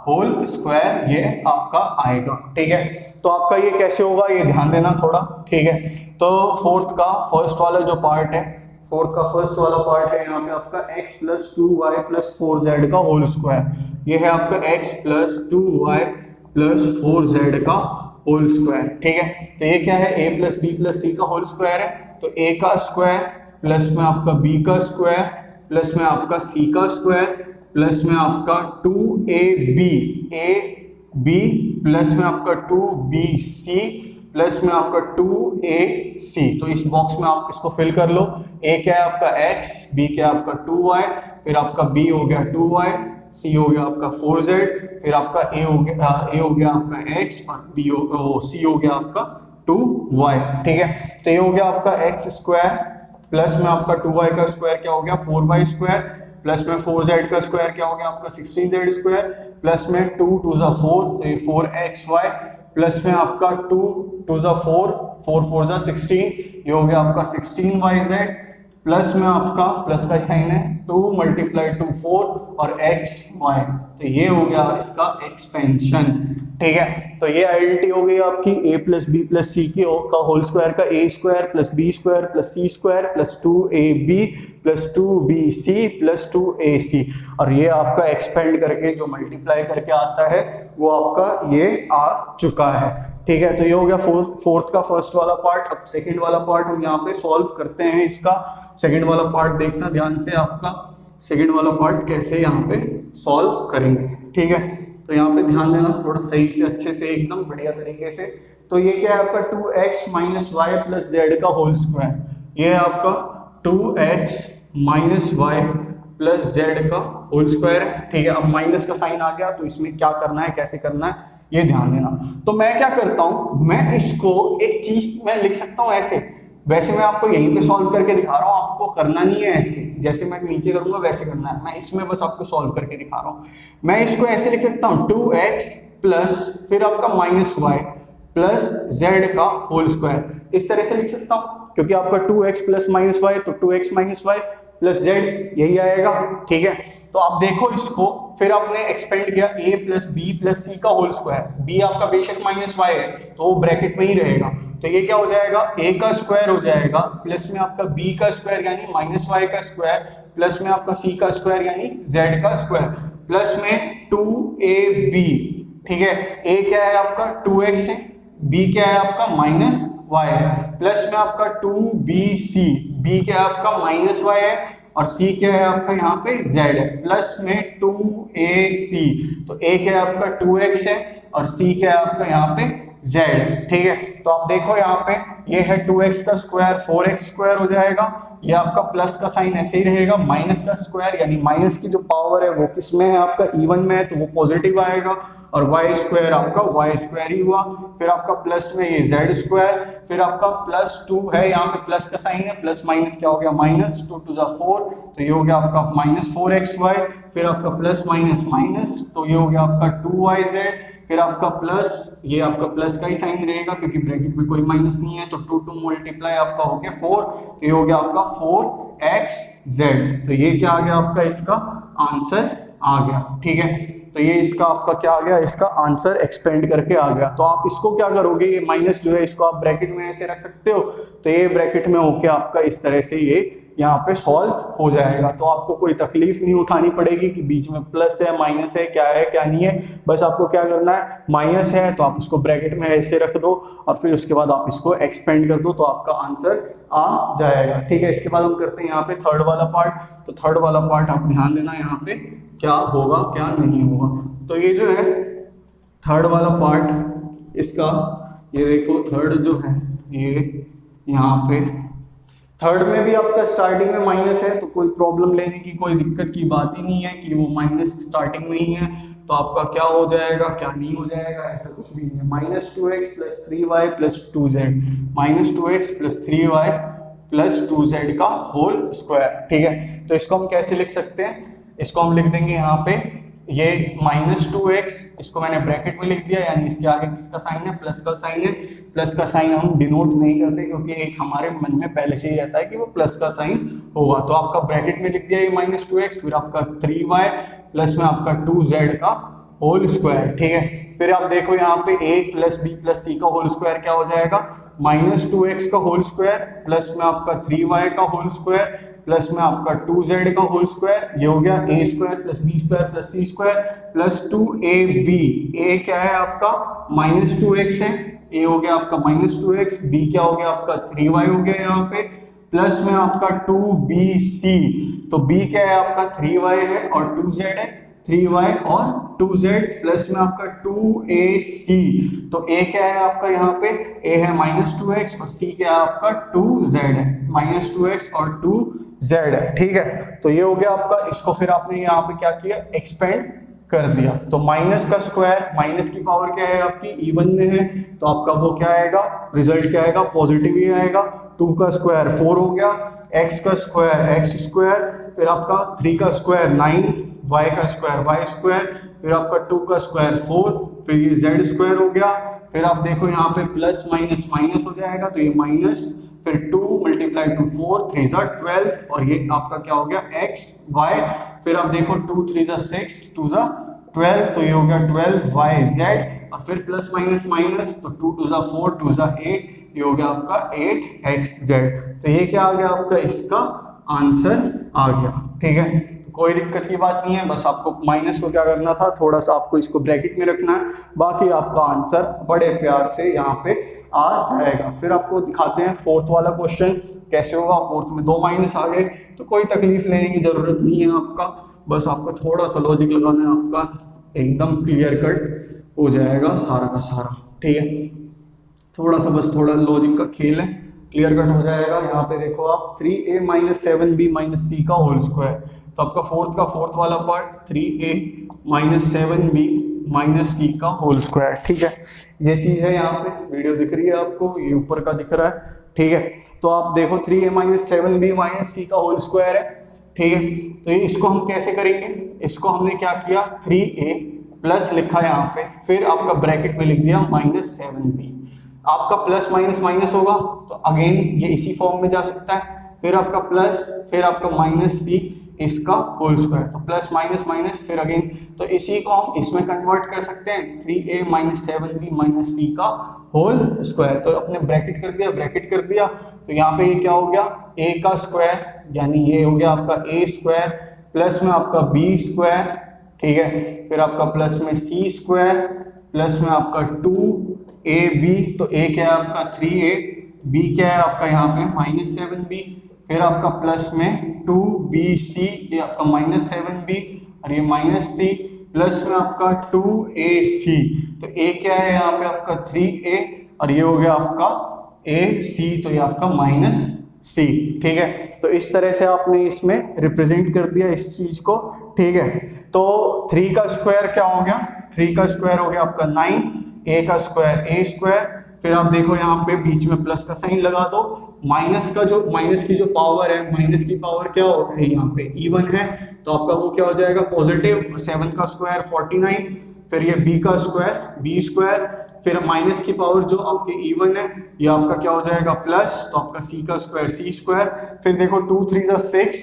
होल स्क्वायर ये आपका आएगा। ठीक है, तो आपका ये कैसे होगा ये ध्यान देना थोड़ा। ठीक है, तो फोर्थ का फर्स्ट वाला जो पार्ट है, फोर्थ का फर्स्ट वाला पार्ट है यहाँ पे आपका x plus 2y plus 4z का होल स्क्वायर। ये है आपका x plus 2y plus 4z का होल स्क्वायर। ठीक है, तो ये क्या है, a plus b plus c का होल स्क्वायर है। तो a का स्क्वायर प्लस में आपका b का स्क्वायर प्लस में आपका c का स्क्वायर प्लस में आपका 2ab प्लस में आपका 2bc प्लस में आपका 2ac। तो इस बॉक्स में आप इसको फिल कर लो। a क्या है आपका x, b क्या है आपका 2y, फिर आपका b हो गया 2y, c हो गया आपका 4z, फिर आपका a हो गया आपका x और c हो गया आपका 2y। ठीक है, तो ये हो गया आपका x स्क्वायर प्लस में आपका 2y का स्क्वायर क्या हो गया 4y स्क्वायर प्लस में 4z का स्क्वायर क्या हो गया आपका 16z स्क्वायर प्लस में 2 2 जा 4 तो ये 4xy प्लस में आपका 2 2 जा 4 4 4 जा 16 ये हो गया आपका 16yz प्लस में आपका प्लस का साइन है 2 मल्टीप्लाई 2 4 और xy। तो ये हो गया इसका एक्सपेंशन। ठीक है, तो ये आइडेंटिटी हो गई आपकी a plus b plus c की का होल स्क्वायर का a square plus b square plus c square plus 2ab plus 2bc plus 2ac। और ये आपका एक्सपेंड करके जो मल्टीप्लाई करके आता है वो आपका ये आ चुका है। ठीक है, तो ये हो गया फोर्थ का फर्स्ट वाला पार्ट। अब सेकंड वाला पार्ट हम यहाँ पे सॉल्व करते हैं। इसका सेकंड वाला पार्ट देखना ध्यान से, आपका सेकंड वाला पार्ट कैसे यहाँ पे सॉल्व करेंगे। ठीक है, तो यहाँ पे ध्यान देना थोड़ा सही से अच्छे से एकदम बढ़िया तरीके से। तो ये क्या है आपका 2x minus y plus z का होल स्क्वायर। ये है आपका 2x minus y plus z का होल स्क्वायर है। ठीक है, अब माइनस का साइन आ गया तो इसमें क्या करना है कैसे करना है ये ध्यान देना। तो मैं क्या करता हूं, मैं इसको एक चीज मैं लिख सकता हूं ऐसे, वैसे मैं आपको यहीं पे सॉल्व करके दिखा रहा हूं, आपको करना नहीं है ऐसे जैसे मैं नीचे करूंगा वैसे करना है। मैं इसमें बस आपको सॉल्व करके दिखा रहा हूं। मैं इसको ऐसे लिख सकता हूं 2x प्लस फिर आपका माइनस वाई प्लस जेड का होल स्क्वायर, इस तरह से लिख सकता हूं क्योंकि आपका 2x प्लस माइनस वाई तो 2x minus y plus Z यही आएगा। ठीक है, तो आप देखो इसको, फिर आपने एक्सपेंड किया a plus b plus c का होल स्क्वायर। b आपका बेशक माइनस वाई है तो वो ब्रैकेट में ही रहेगा, तो ये क्या हो जाएगा a का स्क्वायर हो जाएगा प्लस में आपका b का स्क्वायर यानी माइनस वाई का स्क्वायर प्लस में आपका c का स्क्वायर यानी z का स्क्वायर प्लस में 2ab। ठीक है, a क्या है आपका 2x है, b क्या है आपका माइनस y है प्लस में आपका 2bc, b क्या है आपका माइनस y है और c क्या है आपका यहाँ पे z है प्लस में 2ac। तो a क्या है आपका 2x है और c क्या है आपका यहाँ पे z है। ठीक है, तो आप देखो यहाँ पे ये है 2x का स्क्वायर 4x स्क्वायर हो जाएगा, ये आपका प्लस का साइन ऐसे ही रहेगा, माइनस का स्क्वायर यानी माइनस की जो पावर है वो किस में है आपका इवन में है तो वो पॉजिटिव आएगा और y स्क्वायर आपका y स्क्वायर ही हुआ। फिर आपका प्लस में ये z स्क्वायर, फिर आपका प्लस 2 है यहाँ पे प्लस का साइन है, प्लस माइनस क्या हो गया माइनस 2 2 जा 4 तो ये हो गया आपका माइनस 4xy, फिर आपका प्लस माइनस माइनस तो ये हो गया आपका 2yz, फिर आपका प्लस, ये आपका प्लस का ही साइन रहेगा क्योंकि ब्रैकेट में कोई माइनस नहीं है, तो 2 मल्टीप्लाई आपका हो गया 4, तो ये हो गया आपका 4xz। तो ये क्या आ गया आपका, इसका आंसर आ गया। ठीक है, तो ये इसका आपका क्या आ गया, इसका आंसर एक्सपेंड करके आ गया। तो आप इसको क्या करोगे, ये माइनस जो है इसको आप ब्रैकेट में ऐसे रख सकते हो, तो ये ब्रैकेट में होके आपका इस तरह से ये यहाँ पे सॉल्व हो जाएगा। तो आपको कोई तकलीफ नहीं उठानी पड़ेगी कि बीच में प्लस है माइनस है क्या नहीं है। बस आपको क्या करना है, माइनस है तो आप इसको ब्रैकेट में ऐसे रख दो और फिर उसके बाद आप इसको एक्सपेंड कर दो, तो आपका आंसर आ जाएगा। ठीक है, इसके बाद हम करते हैं यहाँ पे थर्ड वाला पार्ट। तो थर्ड वाला पार्ट आप ध्यान देना यहाँ पे क्या होगा क्या नहीं होगा। तो ये जो है थर्ड वाला पार्ट इसका, ये देखो थर्ड जो है ये यहाँ पे थर्ड में भी आपका स्टार्टिंग में माइनस है, तो कोई प्रॉब्लम लेने की कोई दिक्कत की बात ही नहीं है कि वो माइनस स्टार्टिंग में ही है तो आपका क्या हो जाएगा क्या नहीं हो जाएगा, ऐसा कुछ भी नहीं है। -2x + 3y + 2z, -2x + 3y + 2z का होल स्क्वायर। ठीक है, तो इसको हम कैसे लिख सकते हैं, इसको हम लिख देंगे यहाँ पे ये -2x, इसको मैंने ब्रैकेट में लिख दिया, यानी इसके आगे किसका साइन है, प्लस का साइन है। प्लस का साइन हम डिनोट नहीं करते क्योंकि एक हमारे मन में पहले से ही रहता है कि वो प्लस का साइन होगा। तो आपका ब्रैकेट में लिख दिया ये -2x, फिर आपका 3y प्लस में आपका 2z का होल स्क्वायर। ठीक है, फिर आप देखो यहाँ पे a + b + c का होल स्क्वायर क्या हो जाएगा, -2x का होल स्क्वायर प्लस में आपका 3y का होल स्क्वायर प्लस में आपका 2z का होल स्क्वायर, ये हो गया a² + b² + c² plus 2ab। a क्या है आपका -2x है, a हो गया आपका -2x, b क्या हो गया आपका 3y हो गया यहाँ पे, प्लस में आपका 2bc, तो b क्या है आपका 3y है और 2z है, 3y और 2z प्लस में आपका 2ac, तो a क्या है आपका यहाँ पे, a है -2x और c क्या है आपका 2z है, -2x और 2z है। ठीक है, तो ये हो गया आपका, इसको फिर आपने यहाँ पे क्या किया, एक्सपेंड कर दिया। तो माइनस का स्क्वायर, माइनस की पावर क्या है आपकी इवन में है, तो आपका वो क्या आएगा, रिजल्ट क्या आएगा, पॉजिटिव ही आएगा। 2 का स्क्वायर 4 हो गया, x का स्क्वायर x², फिर आपका 3 का स्क्वायर 9, y का स्क्वायर y², फिर आपका 2 का स्क्वायर 4, फिर ये z² हो गया। फिर आप देखो यहाँ पे प्लस माइनस माइनस हो जाएगा, तो ये माइनस, फिर 2 × 2 4, 3 = 12 और ये आपका क्या हो गया x y, फिर आप देखो 2 3 = 6, 2 = 12, तो ये हो गया 12yz और फिर प्लस माइनस माइनस, तो 2 2 = 4, 2 = 8, ये हो गया आपका 8xz। तो ये क्या आ गया आपका, इसका आंसर आ गया। ठीक है, तो कोई दिक्कत की बात नहीं है, बस आपको माइनस को क्या करना था, थोड़ा सा आपको इसको ब्रैकेट में रखना है, बाकी आपका आंसर बड़े प्यार से यहाँ पे आ जाएगा। फिर आपको दिखाते हैं फोर्थ वाला क्वेश्चन कैसे होगा। फोर्थ में 2 माइनस आ गए, तो कोई तकलीफ लेने की जरूरत नहीं है आपका, बस आपका थोड़ा सा लॉजिक लगाना है, आपका एकदम क्लियर कट हो जाएगा सारा का सारा। ठीक है, थोड़ा सा बस थोड़ा लॉजिक का खेल है, क्लियर कट हो जाएगा। यहाँ पे देखो आप 3a - 7b - c का होल स्क्वायर, तो आपका फोर्थ वाला पार्ट 3a - 7b - c का होल स्क्वायर। ठीक है, ये चीज है, यहाँ पे वीडियो दिख रही है आपको, ये ऊपर का दिख रहा है। ठीक है, तो आप देखो 3a - 7b - c का होल स्क्वायर है। ठीक है, तो इसको हम कैसे करेंगे, इसको हमने क्या किया, 3a प्लस लिखा यहाँ पे, फिर आपका ब्रैकेट में लिख दिया -7b। आपका प्लस माइनस माइनस होगा तो अगेन ये इसी फॉर्म में जा सकता है, फिर आपका प्लस, फिर आपका -c इसका होल स्क्वायर, तो प्लस माइनस माइनस फिर अगेन, तो इसी को हम इसमें कन्वर्ट कर सकते हैं 3a - 7b - c का होल स्क्वायर। तो अपने ब्रैकेट कर दिया, तो यहाँ पे ये क्या हो गया, a का स्क्वायर, यानी ये हो गया आपका a² प्लस में आपका b²। ठीक है, फिर आपका प्लस में c² प्लस में आपका 2ab, तो a क्या है आपका 3a, b क्या है आपका यहाँ पे -7b, फिर आपका प्लस में 2bc, ये आपका -7b और ये -c, प्लस में आपका 2ac, तो a क्या है यहाँ पे आपका 3a और ये हो गया आपका ac, तो ये आपका -c। ठीक है, तो इस तरह से आपने इसमें रिप्रेजेंट कर दिया इस चीज को। ठीक है, तो 3 का स्क्वायर क्या हो गया, 3 का स्क्वायर हो गया आपका 9, a का स्क्वायर a², फिर आप देखो यहाँ पे बीच में प्लस का साइन लगा दो, माइनस की जो पावर है, माइनस की पावर क्या हो है यहाँ पे इवन है, तो आपका वो क्या हो जाएगा पॉजिटिव। 7 का स्क्वायर 49, फिर ये b का स्क्वायर, b स्क्वायर, फिर माइनस की पावर जो आपके इवन है ये आपका क्या हो जाएगा प्लस, तो आपका c का स्क्वायर c स्क्वायर, फिर देखो 2 3 जा 6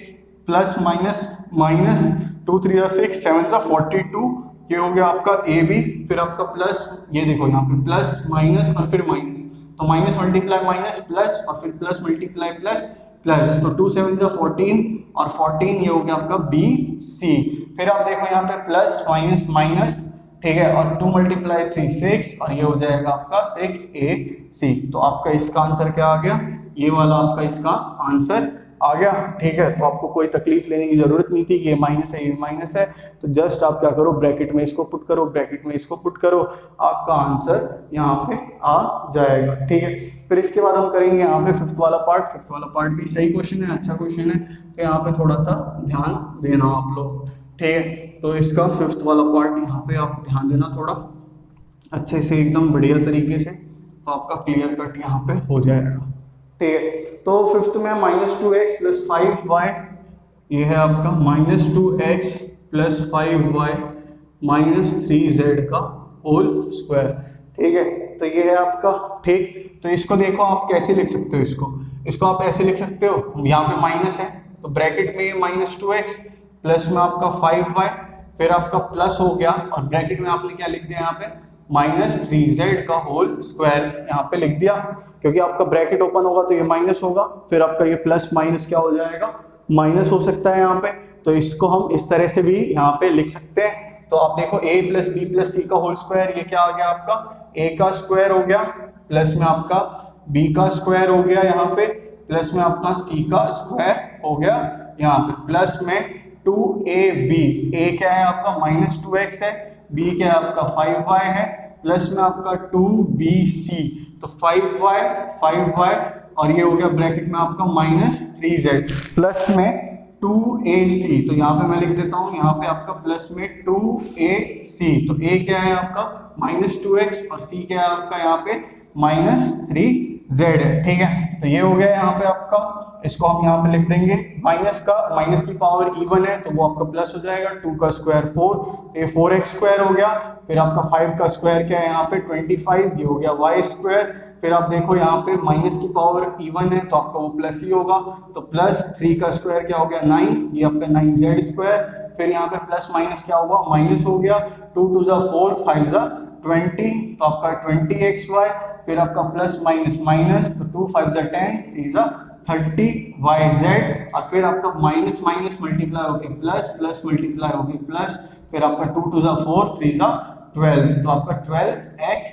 प्लस माइनस माइनस 2 3 जा 6 7 जा 42, ये हो गया आपका ए बी, फिर आपका प्लस, ये देखो यहाँ पे प्लस माइनस और फिर माइनस, तो माइनस मल्टीप्लाई माइनस प्लस और फिर प्लस मल्टीप्लाई प्लस प्लस, तो 2 7 जा 14 और 14 ये हो गया आपका बी सी, फिर आप देखो यहाँ पे प्लस माइनस माइनस, ठीक है, और 2 मल्टीप्लाई 3 6 और ये हो जाएगा आपका 6 ए सी, तो आपका इसका आंसर क्या आ गया, ये वाला आपका इसका आंसर आ गया। ठीक है, तो आपको कोई तकलीफ लेने की जरूरत नहीं थी, ये माइनस है ये माइनस है, तो जस्ट आप क्या करो ब्रैकेट में इसको पुट करो, ब्रैकेट में इसको पुट करो, आपका आंसर यहाँ पे आ जाएगा। ठीक है, फिर इसके बाद हम करेंगे यहाँ पे फिफ्थ वाला पार्ट भी सही क्वेश्चन है, अच्छा क्वेश्चन है, तो यहाँ पे थोड़ा सा ध्यान देना आप लोग। ठीक है, तो इसका फिफ्थ वाला पार्ट यहाँ पे आप ध्यान देना थोड़ा अच्छे से, एकदम बढ़िया तरीके से, तो आपका क्लियर कट यहाँ पे हो जाएगा। ठीक है, तो फिफ्थ में -2x प्लस 5y, ये है आपका -2x plus 5y minus 3z का होल स्क्वायर। ठीक है, तो ये है आपका। ठीक, तो इसको देखो आप कैसे लिख सकते हो, इसको आप ऐसे लिख सकते हो, यहाँ पे माइनस है तो ब्रैकेट में -2x प्लस में आपका 5y, फिर आपका प्लस हो गया और ब्रैकेट में आपने क्या लिख दिया यहाँ पे -3z का होल स्क्वायर यहाँ पे लिख दिया, क्योंकि आपका ब्रैकेट ओपन होगा तो ये माइनस होगा, फिर आपका ये प्लस माइनस क्या हो जाएगा, माइनस हो सकता है यहाँ पे, तो इसको हम इस तरह से भी यहाँ पे लिख सकते हैं। तो आप देखो a plus b plus c का होल स्क्वायर, ये क्या आ गया आपका a का स्क्वायर हो गया, प्लस में आपका b का स्क्वायर हो गया यहाँ पे, प्लस में आपका c का स्क्वायर हो गया यहाँ पे, प्लस में 2ab, a क्या है आपका -2x है, b क्या है आपका 5y है, प्लस में आपका 2bc, तो 5y और ये हो गया ब्रैकेट में आपका -3z, प्लस में 2ac, तो यहाँ पे मैं लिख देता हूँ, यहाँ पे आपका प्लस में 2ac, तो a क्या है आपका -2x और c क्या है आपका यहाँ पे -3z है। ठीक है, तो ये हो गया यहाँ पे आपका, इसको हम यहाँ पे लिख देंगे, माइनस की पावर इवन है तो वो आपका प्लस हो जाएगा, 2 का स्क्वायर 4, तो ये 4x स्क्वायर हो गया, फिर आपका 5 का स्क्वायर क्या है यहाँ पे 25, ये हो गया y स्क्वायर, फिर आप देखो यहाँ पे माइनस की पावर इवन है तो आपका वो प्लस ही होगा, तो प्लस 3 का स्क्वायर क्या हो गया 9, ये आपका 9z स्क्वायर, फिर यहाँ पे प्लस माइनस क्या होगा माइनस हो गया, 2 2 जा 4 5 जा 20, तो आपका 20xy, फिर आपका प्लस माइनस माइनस, तो 2 5 जा 10 3 जा 30yz, और फिर आपका माइनस माइनस मल्टीप्लाई होके प्लस, प्लस मल्टीप्लाई होके प्लस, फिर आपका 2 2 जा 4 3 जा 12, तो आपका 12xz,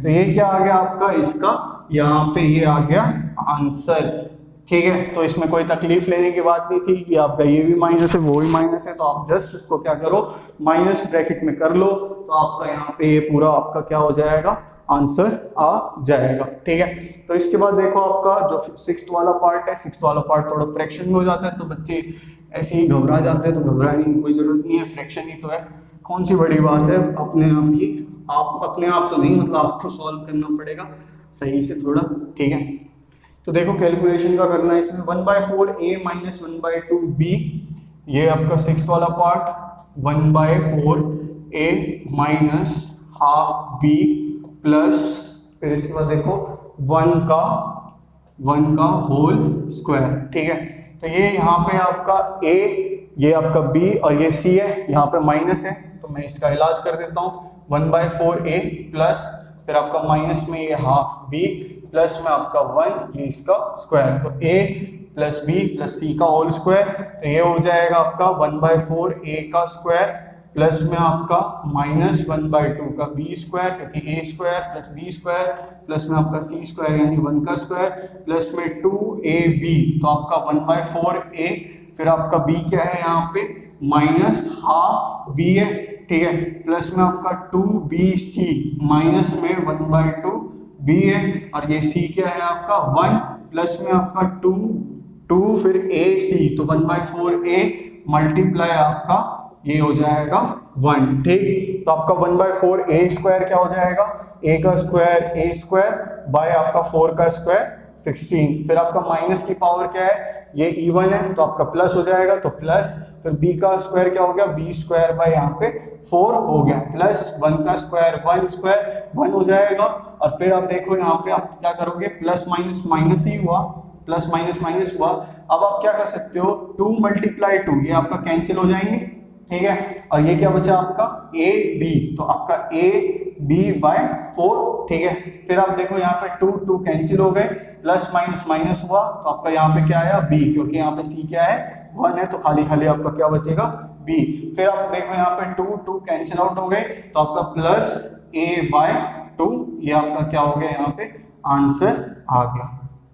तो ये क्या आ गया आपका इसका यहाँ पे ये आ गया आंसर। ठीक है, तो इसमें कोई तकलीफ लेने की बात नहीं थी कि आपका ये भी माइनस है वो भी माइनस है, तो आप जस्ट इसको क्या करो माइनस ब्रैकेट में कर लो, तो आपका यहाँ पे ये पूरा आपका क्या हो जाएगा आंसर आ जाएगा। ठीक है, तो इसके बाद देखो आपका जो सिक्स्थ वाला पार्ट थोड़ा फ्रैक्शन में हो जाता है, तो बच्चे ऐसे ही घबरा जाते हैं, तो घबराने की कोई जरूरत नहीं है, फ्रैक्शन ही तो है, कौन सी बड़ी बात है, अपने आप की, आप अपने आप तो नहीं, मतलब आपको सॉल्व करना पड़ेगा सही से थोड़ा। ठीक है, तो देखो कैलकुलेशन का करना है इसमें, 1/4a माइनस 1/2b, ये आपका सिक्स्थ वाला part, 1/4a minus half b plus, फिर इसके बाद देखो 1 का होल स्क्वायर। ठीक है, तो ये यहाँ पे आपका a, ये आपका b और ये c है, यहाँ पे माइनस है तो मैं इसका इलाज कर देता हूँ, 1/4a प्लस, फिर आपका माइनस में ये हाफ b प्लस में आपका 1, ये इसका स्क्वायर, तो a plus b plus c का होल स्क्वायर, तो ये हो जाएगा आपका 1/4a का स्क्वायर प्लस में आपका -1/2 का b स्क्वायर, क्योंकि a square plus b square plus में आपका c स्क्वायर यानी 1 का स्क्वायर, प्लस में 2ab, तो आपका 1/4a, फिर आपका b क्या है यहाँ पे माइनस हाफ b है। ठीक है, प्लस में आपका 2bc माइनस में 1/2b है, और ये c क्या है आपका 1, प्लस में आपका 2 फिर ac, तो 1/4a मल्टीप्लाई आपका ये हो जाएगा 1। ठीक, तो आपका 1/4a स्क्वायर क्या हो जाएगा, a का स्क्वायर a स्क्वायर बाय आपका 4 का स्क्वायर 16, फिर आपका माइनस की पावर क्या है, ये इवन है तो आपका प्लस हो जाएगा, तो प्लस, फिर b का स्क्वायर क्या हो गया b स्क्वायर बाय यहाँ पे 4 हो गया, प्लस 1 का स्क्वायर 1 स्क्वायर 1 हो जाएगा। और फिर आप देखो यहाँ पे आप क्या करोगे, प्लस माइनस माइनस ही हुआ, प्लस माइनस माइनस हुआ। अब आप क्या कर सकते हो, 2 मल्टीप्लाई 2, ये आपका कैंसिल हो जाएंगे, ठीक है। और ये क्या बचा आपका ए बी, तो आपका ए बी बाय 4, ठीक है। फिर आप देखो यहाँ पे 2 2 कैंसिल हो गए, प्लस माइनस माइनस हुआ, तो आपका यहाँ पे क्या आया बी, क्योंकि यहाँ पे सी क्या है 1 है, तो खाली खाली आपका क्या बचेगा बी। फिर आप देखो यहाँ पे 2 2 कैंसिल आउट हो गए, तो आपका प्लस ए बाय 2, ये आपका क्या हो गया यहाँ पे आंसर आ गया,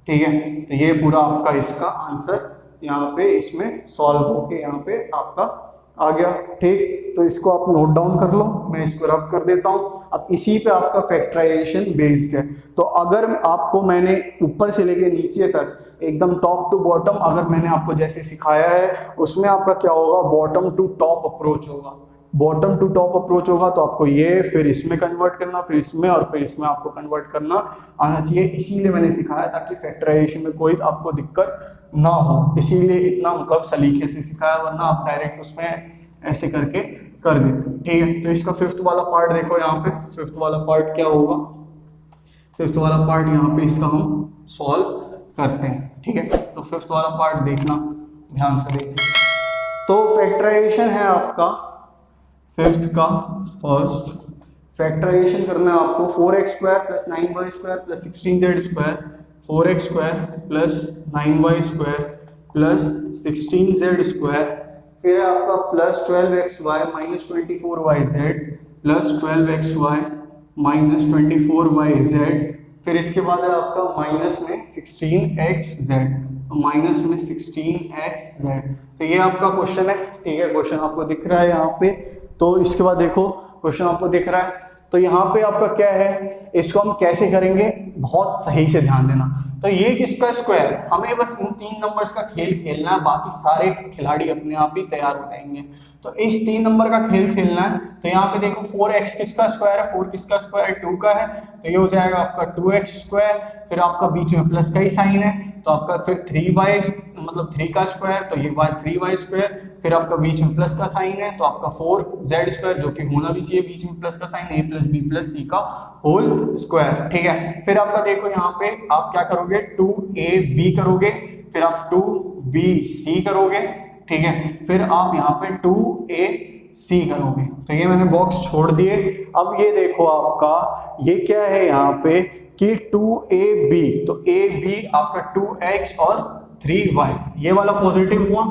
ठीक है। तो ये पूरा आपका इसका आंसर यहाँ पे इसमें सॉल्व होके यहाँ पे आपका आ गया, ठीक। तो इसको आप नोट डाउन कर लो, मैं इसको रब कर देता हूँ। अब इसी पे आपका फैक्टराइजेशन बेस्ड है। तो अगर आपको मैंने ऊपर से लेके नीचे तक एकदम टॉप टू बॉटम अगर मैंने आपको जैसे सिखाया है, उसमें आपका क्या होगा, बॉटम टू टॉप अप्रोच होगा। बॉटम टू टॉप अप्रोच होगा तो आपको ये फिर इसमें कन्वर्ट करना, फिर इसमें, और फिर इसमें आपको कन्वर्ट करना आना चाहिए। इसीलिए मैंने सिखाया ताकि फैक्टराइजेशन में कोई आपको दिक्कत ना हो, इसीलिए इतना मतलब सलीके से सिखाया, वरना आप डायरेक्ट उसमें ऐसे करके कर देते, ठीक है। तो इसका फिफ्थ वाला पार्ट देखो, यहाँ पे फिफ्थ वाला पार्ट क्या होगा, फिफ्थ वाला पार्ट यहाँ पे इसका हम सॉल्व करते हैं, ठीक है। तो फिफ्थ वाला पार्ट देखना, ध्यान से देखना। तो फैक्टराइजेशन है आपका फिफ्थ का फर्स्ट, फैक्टराइजेशन करना है आपको 4x square plus 9y square plus 16z square, 4x square plus 9y square plus 16z square, फिर आपका plus 12xy minus 24yz plus 12xy minus 24yz, फिर इसके बाद है आपका माइनस में 16xz, माइनस में 16xz। तो ये आपका क्वेश्चन है, ठीक है। क्वेश्चन आपको दिख रहा है यहाँ पे। तो इसके बाद देखो क्वेश्चन आपको दिख रहा है, तो यहाँ पे आपका क्या है, इसको हम कैसे करेंगे, बहुत सही से ध्यान देना। तो ये किसका स्क्वायर, हमें बस इन 3 नंबर्स का खेल खेलना है, बाकी सारे खिलाड़ी अपने आप ही तैयार हो जाएंगे। तो इस 3 नंबर का खेल खेलना है। तो यहाँ पे देखो 4x किसका स्क्वायर है, 4 किसका स्क्वायर है, 2 का है, तो ये हो जाएगा आपका 2x स्क्वायर, फिर आपका बीच में प्लस का ही साइन है, तो आपका फिर 3y मतलब 3 का स्क्वायर, तो ये 3y स्क्वायर, फिर आपका बीच में प्लस का साइन है, तो आपका 4z स्क्वायर, जो कि होना भी चाहिए बीच में प्लस का sign, a plus b plus c का होल स्क्वायर, ठीक है। फिर आपका देखो यहाँ पे आप क्या करोगे, 2ab करोगे, फिर आप 2bc करोगे, ठीक है, फिर आप यहाँ पे 2ac करोगे। तो ये मैंने बॉक्स छोड़ दिए। अब ये देखो आपका ये क्या है यहाँ पे कि 2ab, तो ab आपका 2x और 3y, ये वाला पॉजिटिव हुआ,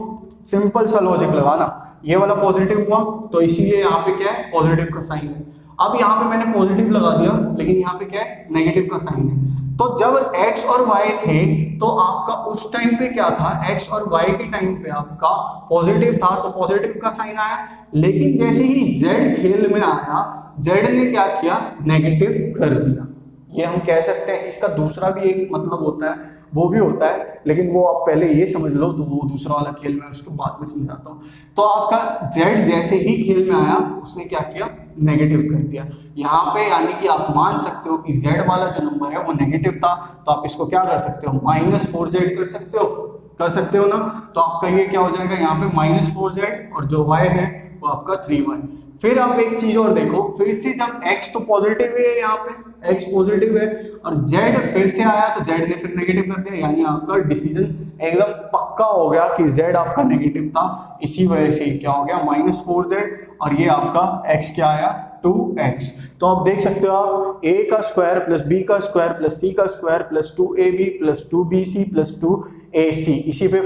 सिंपल सा लॉजिक लगाना, ये वाला पॉजिटिव हुआ, तो इसीलिए यहाँ पे क्या है पॉजिटिव का साइन है। अब यहाँ पे मैंने पॉजिटिव लगा दिया, लेकिन यहाँ पे क्या है नेगेटिव का साइन है। तो जब x और y थे तो आपका उस टाइम पे क्या था, x और y के टाइम पे आपका पॉजिटिव था, तो पॉजिटिव का साइन आया। लेकिन जैसे ही z खेल में आया, z ने क्या किया, नेगेटिव कर दिया। ये हम कह सकते हैं, इसका दूसरा भी एक मतलब होता है, वो भी होता है, लेकिन वो आप पहले ये समझ लो, तो वो दूसरा वाला खेल मैं उसको बाद में समझाता हूँ। तो आपका z जैसे ही खेल में आया, उसने क्या किया, नेगेटिव कर दिया यहाँ पे, यानी कि आप मान सकते हो कि z वाला जो नंबर है वो नेगेटिव था, तो आप इसको क्या कर सकते हो, -4z कर सकते हो ना। तो आपका ये क्या हो जाएगा, यहाँ पे -4z, और जो y है वो आपका 3y। फिर आप एक चीज और देखो, फिर से जब x तो पॉजिटिव है, यहाँ पे x पॉजिटिव है, और z फिर से आया तो z ने फिर नेगेटिव कर दिया, यानी आपका डिसीजन एकदम पक्का हो गया कि z आपका नेगेटिव था। इसी वजह से क्या हो गया, -4z, और ये आपका x क्या आया, 2x। तो आप देख सकते हो, आप a का स्क्वायर प्लस b का स्क्वायर प्लस c का square plus 2ab plus 2bc plus 2ac, इसी पे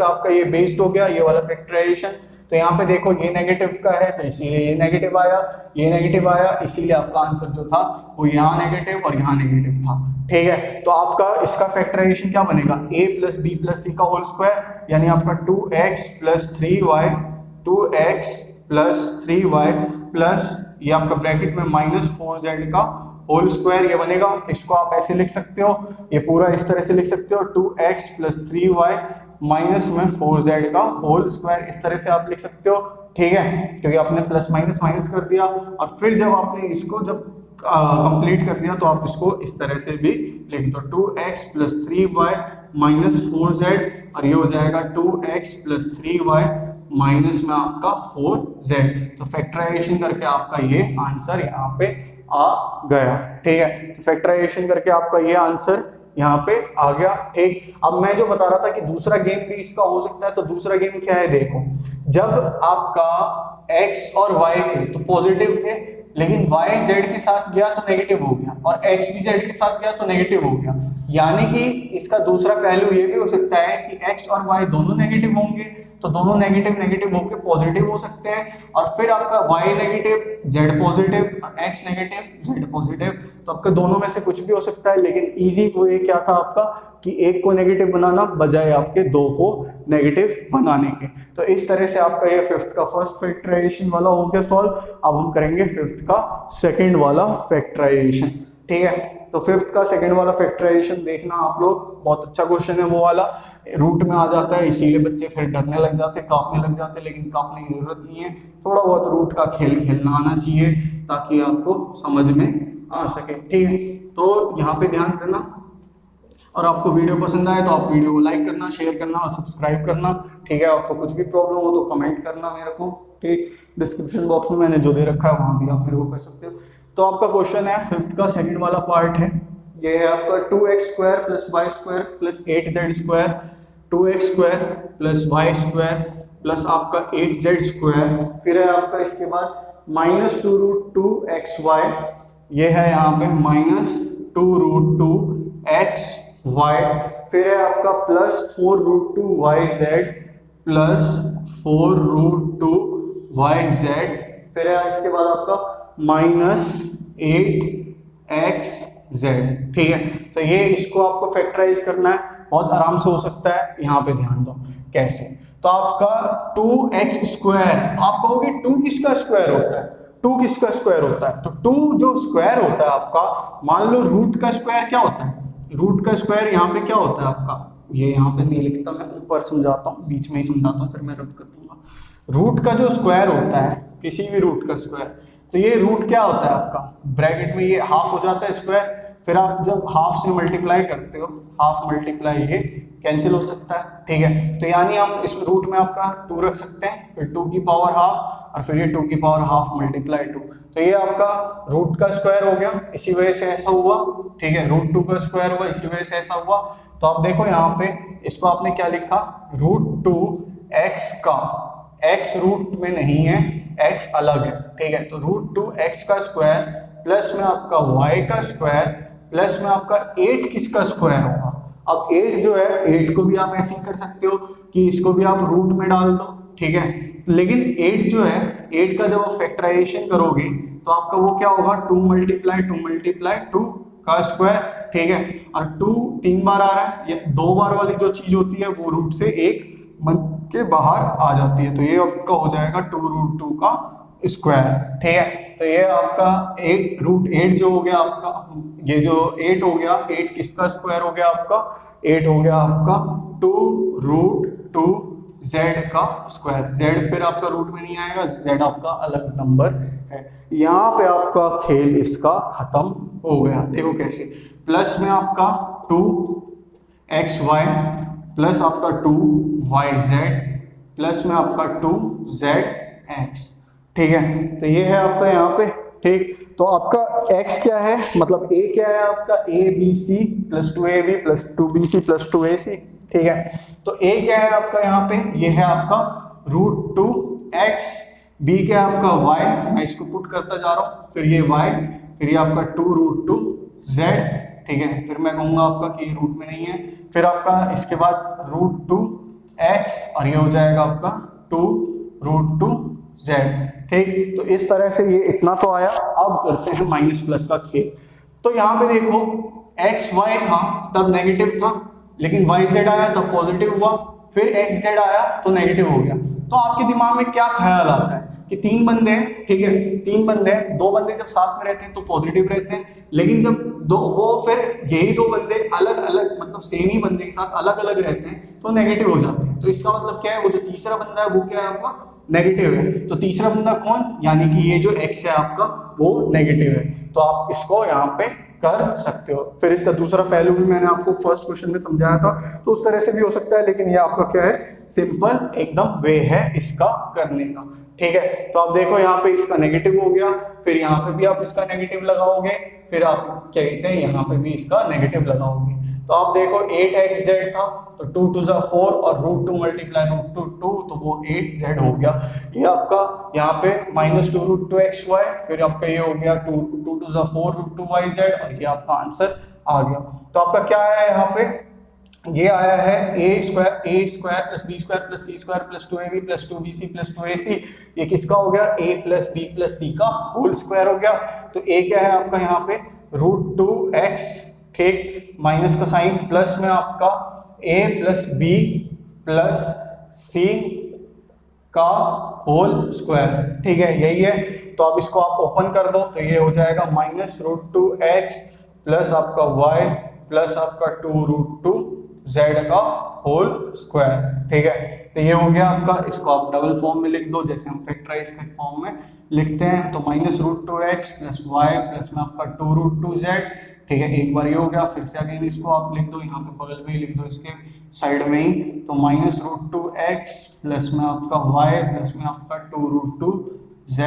आपका ये बेस्ड हो गया, ये वाला फैक्टराइजेशन। तो यहाँ पे देखो ये नेगेटिव का है, तो इसीलिए ये नेगेटिव आया, ये नेगेटिव आया, इसीलिए आपका आंसर जो था वो यहाँ नेगेटिव और यहाँ नेगेटिव था, ठीक है। तो आपका इसका फैक्टराइजेशन क्या बनेगा, a plus b plus c का होल स्क्वायर, यानी आपका 2x plus 3y, 2x plus 3y plus ये आपका ब्रैकेट में -4z का होल स्क्वायर, ये बनेगा। इसको आप ऐसे लिख सकते हो, ये पूरा इस तरह से लिख सकते हो, 2x प्लस 3y माइनस में 4z का होल स्क्वायर, इस तरह से आप लिख सकते हो, ठीक है, क्योंकि आपने प्लस माइनस माइनस कर दिया। और फिर जब आपने इसको जब कंप्लीट कर दिया, तो आप इसको इस तरह से भी लिख दो, 2x plus 3y minus 4z, और ये हो जाएगा 2x प्लस 3y माइनस में आपका 4z। तो फैक्टराइजेशन करके आपका ये आंसर यहाँ पे आ गया। ठीक है, तो फैक्टराइजेशन करके आपका ये आंसर यहाँ पे आ गया। ठीक, अब मैं जो बता रहा था कि दूसरा गेम भी इसका हो सकता है, तो दूसरा गेम क्या है देखो, जब आपका x और y थे तो पॉजिटिव थे, लेकिन y z के साथ गया तो नेगेटिव हो गया, और x भी z के साथ गया तो नेगेटिव हो गया। यानी कि इसका दूसरा पहलू ये भी हो सकता है कि x और y दोनों नेगेटिव होंगे, तो दोनों नेगेटिव नेगेटिव होकर पॉजिटिव हो सकते हैं, और फिर आपका y नेगेटिव z पॉजिटिव और x नेगेटिव z पॉजिटिव, तो आपके दोनों में से कुछ भी हो सकता है। लेकिन इजी वो ये क्या था आपका कि एक को नेगेटिव बनाना बजाय आपके दो को नेगेटिव बनाने के। तो इस तरह से आपका ये फिफ्थ का फर्स्ट फैक्टराइजेशन वाला हो गया सॉल्व। अब हम करेंगे फिफ्थ का सेकंड वाला फैक्टराइजेशन। ठीक है, तो फिफ्थ का सेकंड वाला फैक्टराइजेशन देखना आप लोग, बहुत अच्छा क्वेश्चन है वो वाला, रूट में आ जाता है, इसीलिए बच्चे फिर डरने लग जाते, कांपने लग जाते, लेकिन कांपने की जरूरत नहीं है, थोड़ा बहुत रूट का खेल खेलना आना चाहिए ताकि आपको समझ में आ सके। ठीक है, तो यहाँ पे ध्यान देना, और आपको वीडियो पसंद आए तो आप वीडियो को लाइक करना, शेयर करना और सब्सक्राइब करना। ठीक है, आपको कुछ भी प्रॉब्लम हो तो कमेंट करना मेरे को। ठीक, डिस्क्रिप्शन बॉक्स में मैंने जो दे रखा है वहां भी आप मेरे को कर सकते हो। तो आपका क्वेश्चन है फिफ्थ का सेकंड वाला पार्ट है, ये है आपका 2x² + y² + 8z², 2x² + y² plus आपका 8z², फिर है आपका इसके बाद -2√2xy, ये है यहाँ पे -2√2xy, फिर है आपका +4√2yz प्लस 4√2yz, फिर है इसके बाद आपका -8xz। ठीक है, तो ये इसको आपको फैक्टराइज करना है, बहुत आराम से हो सकता है। यहाँ पे ध्यान दो कैसे, तो आपका 2x², तो आप कहोगे 2 किसका स्क्वायर होता है, 2 किसका स्क्वायर होता है, तो 2 जो स्क्वायर होता है आपका, मान लो रूट का स्क्वायर क्या होता है, रूट का स्क्वायर यहाँ पे क्या होता है आपका, ये यहाँ पे नहीं लिखता मैं, ऊपर समझाता हूँ, बीच में ही समझाता हूँ, फिर मैं रद्द कर दूंगा। रूट का जो स्क्वायर होता है, किसी भी रूट का स्क्वायर, तो ये रूट क्या होता है आपका, ब्रैकेट में ये हाफ हो जाता है स्क्वायर, फिर आप जब हाफ से मल्टीप्लाई करते हो, हाफ मल्टीप्लाई ये कैंसिल हो सकता है। ठीक है, तो यानी हम इस रूट में आपका 2 रख सकते हैं, फिर 2 की पावर हाफ, और फिर ये 2 की पावर हाफ मल्टीप्लाई 2, तो ये आपका रूट का स्क्वायर हो गया, इसी वजह से ऐसा हुआ। ठीक है, √2 का स्क्वायर हुआ, इसी वजह से ऐसा हुआ। तो आप देखो यहाँ पे इसको आपने क्या लिखा, √2x का, x रूट में नहीं है, x अलग है। ठीक है, तो √2x का स्क्वायर प्लस में आपका y का स्क्वायर प्लस में आपका 8 किसका स्क्वायर होगा। अब 8 जो है, 8 को भी आप ऐसे ही कर सकते हो कि इसको भी आप रूट में डाल दो। ठीक है, लेकिन 8 जो है, 8 का जब आप फैक्टराइजेशन करोगे तो आपका वो क्या होगा, 2 × 2 का स्क्वायर। ठीक है, और 2 3 बार आ रहा है, ये 2 बार वाली जो चीज होती है वो रूट से 1 बन के बाहर आ जाती है, तो ये आपका हो जाएगा 2√2 का स्क्वायर। ठीक है, तो ये आपका 8 जो हो गया आपका, ये जो 8 हो गया, 8 किसका स्क्वायर हो गया आपका, 8 हो गया आपका 2√2z का स्क्वायर। z फिर आपका रूट में नहीं आएगा, z आपका अलग नंबर है। यहाँ पे आपका खेल इसका खत्म हो गया। देखो कैसे, प्लस में आपका 2xy प्लस आपका 2yz प्लस में आपका 2zx। ठीक है, तो ये है आपका यहाँ पे। ठीक, तो आपका x क्या है, मतलब a क्या है आपका, abc + 2ab + 2bc + 2ac। ठीक है, तो a क्या है आपका यहाँ पे, ये है आपका √2x, b क्या है आपका y, मैं इसको पुट करता जा रहा हूँ, फिर ये y, फिर ये आपका 2√2z। ठीक है, फिर मैं कहूँगा आपका कि रूट में नहीं है, फिर आपका इसके बाद √2x, और ये हो जाएगा आपका 2√2z। ठीक, तो इस तरह से ये इतना तो आया। अब करते हैं माइनस प्लस का खेल। तो यहाँ पे देखो, एक्स वाई था तब नेगेटिव था, लेकिन वाई जेड आया तब पॉजिटिव हुआ, फिर एक्स जेड आया तो नेगेटिव हो गया। तो आपके दिमाग में क्या ख्याल आता है कि 3 बंदे हैं, ठीक है, 3 बंदे हैं, 2 बंदे जब साथ में रहते हैं तो पॉजिटिव रहते हैं, लेकिन जब फिर यही 2 बंदे अलग अलग, मतलब सेम ही बंदे के साथ अलग अलग रहते हैं तो नेगेटिव हो जाते हैं। तो इसका मतलब क्या है, वो जो तीसरा बंदा है वो क्या है आपका, नेगेटिव है। तो तीसरा बंदा कौन, यानी कि ये जो x है आपका वो नेगेटिव है। तो आप इसको यहाँ पे कर सकते हो। फिर इसका दूसरा पहलू भी मैंने आपको फर्स्ट क्वेश्चन में समझाया था, तो उस तरह से भी हो सकता है, लेकिन ये आपका क्या है, सिंपल एकदम वे है इसका करने का। ठीक है, तो आप देखो यहाँ पे इसका नेगेटिव हो गया, फिर यहाँ पे भी आप इसका नेगेटिव लगाओगे, फिर आप क्या कहते हैं यहाँ पे भी इसका नेगेटिव लगाओगे। तो आप देखो 8xz था तो 2 to the 4 और √2 मल्टीप्लाई √2 2 तो वो 8z हो गया। ये आपका यहाँ पे -2 √2xy, फिर आपका ये हो गया 2 to the 4 √2yz और ये आपका आंसर आ गया। तो आपका क्या आया यहाँ पे, ये आया है a² + b² + c² + 2ab + 2bc + 2ac। ये किसका हो गया, a + b + c का होल स्क्वायर हो गया। तो a क्या है आपका यहाँ पे √2x, ठीक, माइनस का साइन, प्लस में आपका a + b + c का होल स्क्वायर। ठीक है, यही है। तो अब इसको आप ओपन कर दो तो ये हो जाएगा -√2x प्लस आपका y प्लस आपका 2√2z का होल स्क्वायर। ठीक है, तो ये हो गया आपका। इसको आप डबल फॉर्म में लिख दो, जैसे हम फैक्टराइज के फॉर्म में लिखते हैं। तो -√2x प्लस y प्लस में आपका 2√2z। ठीक है, एक बार ये हो गया, फिर से अगेन इसको आप लिख दो, यहाँ पे बगल में ही लिख दो, इसके साइड में ही। तो -√2x प्लस में आपका y प्लस में आपका 2√2z,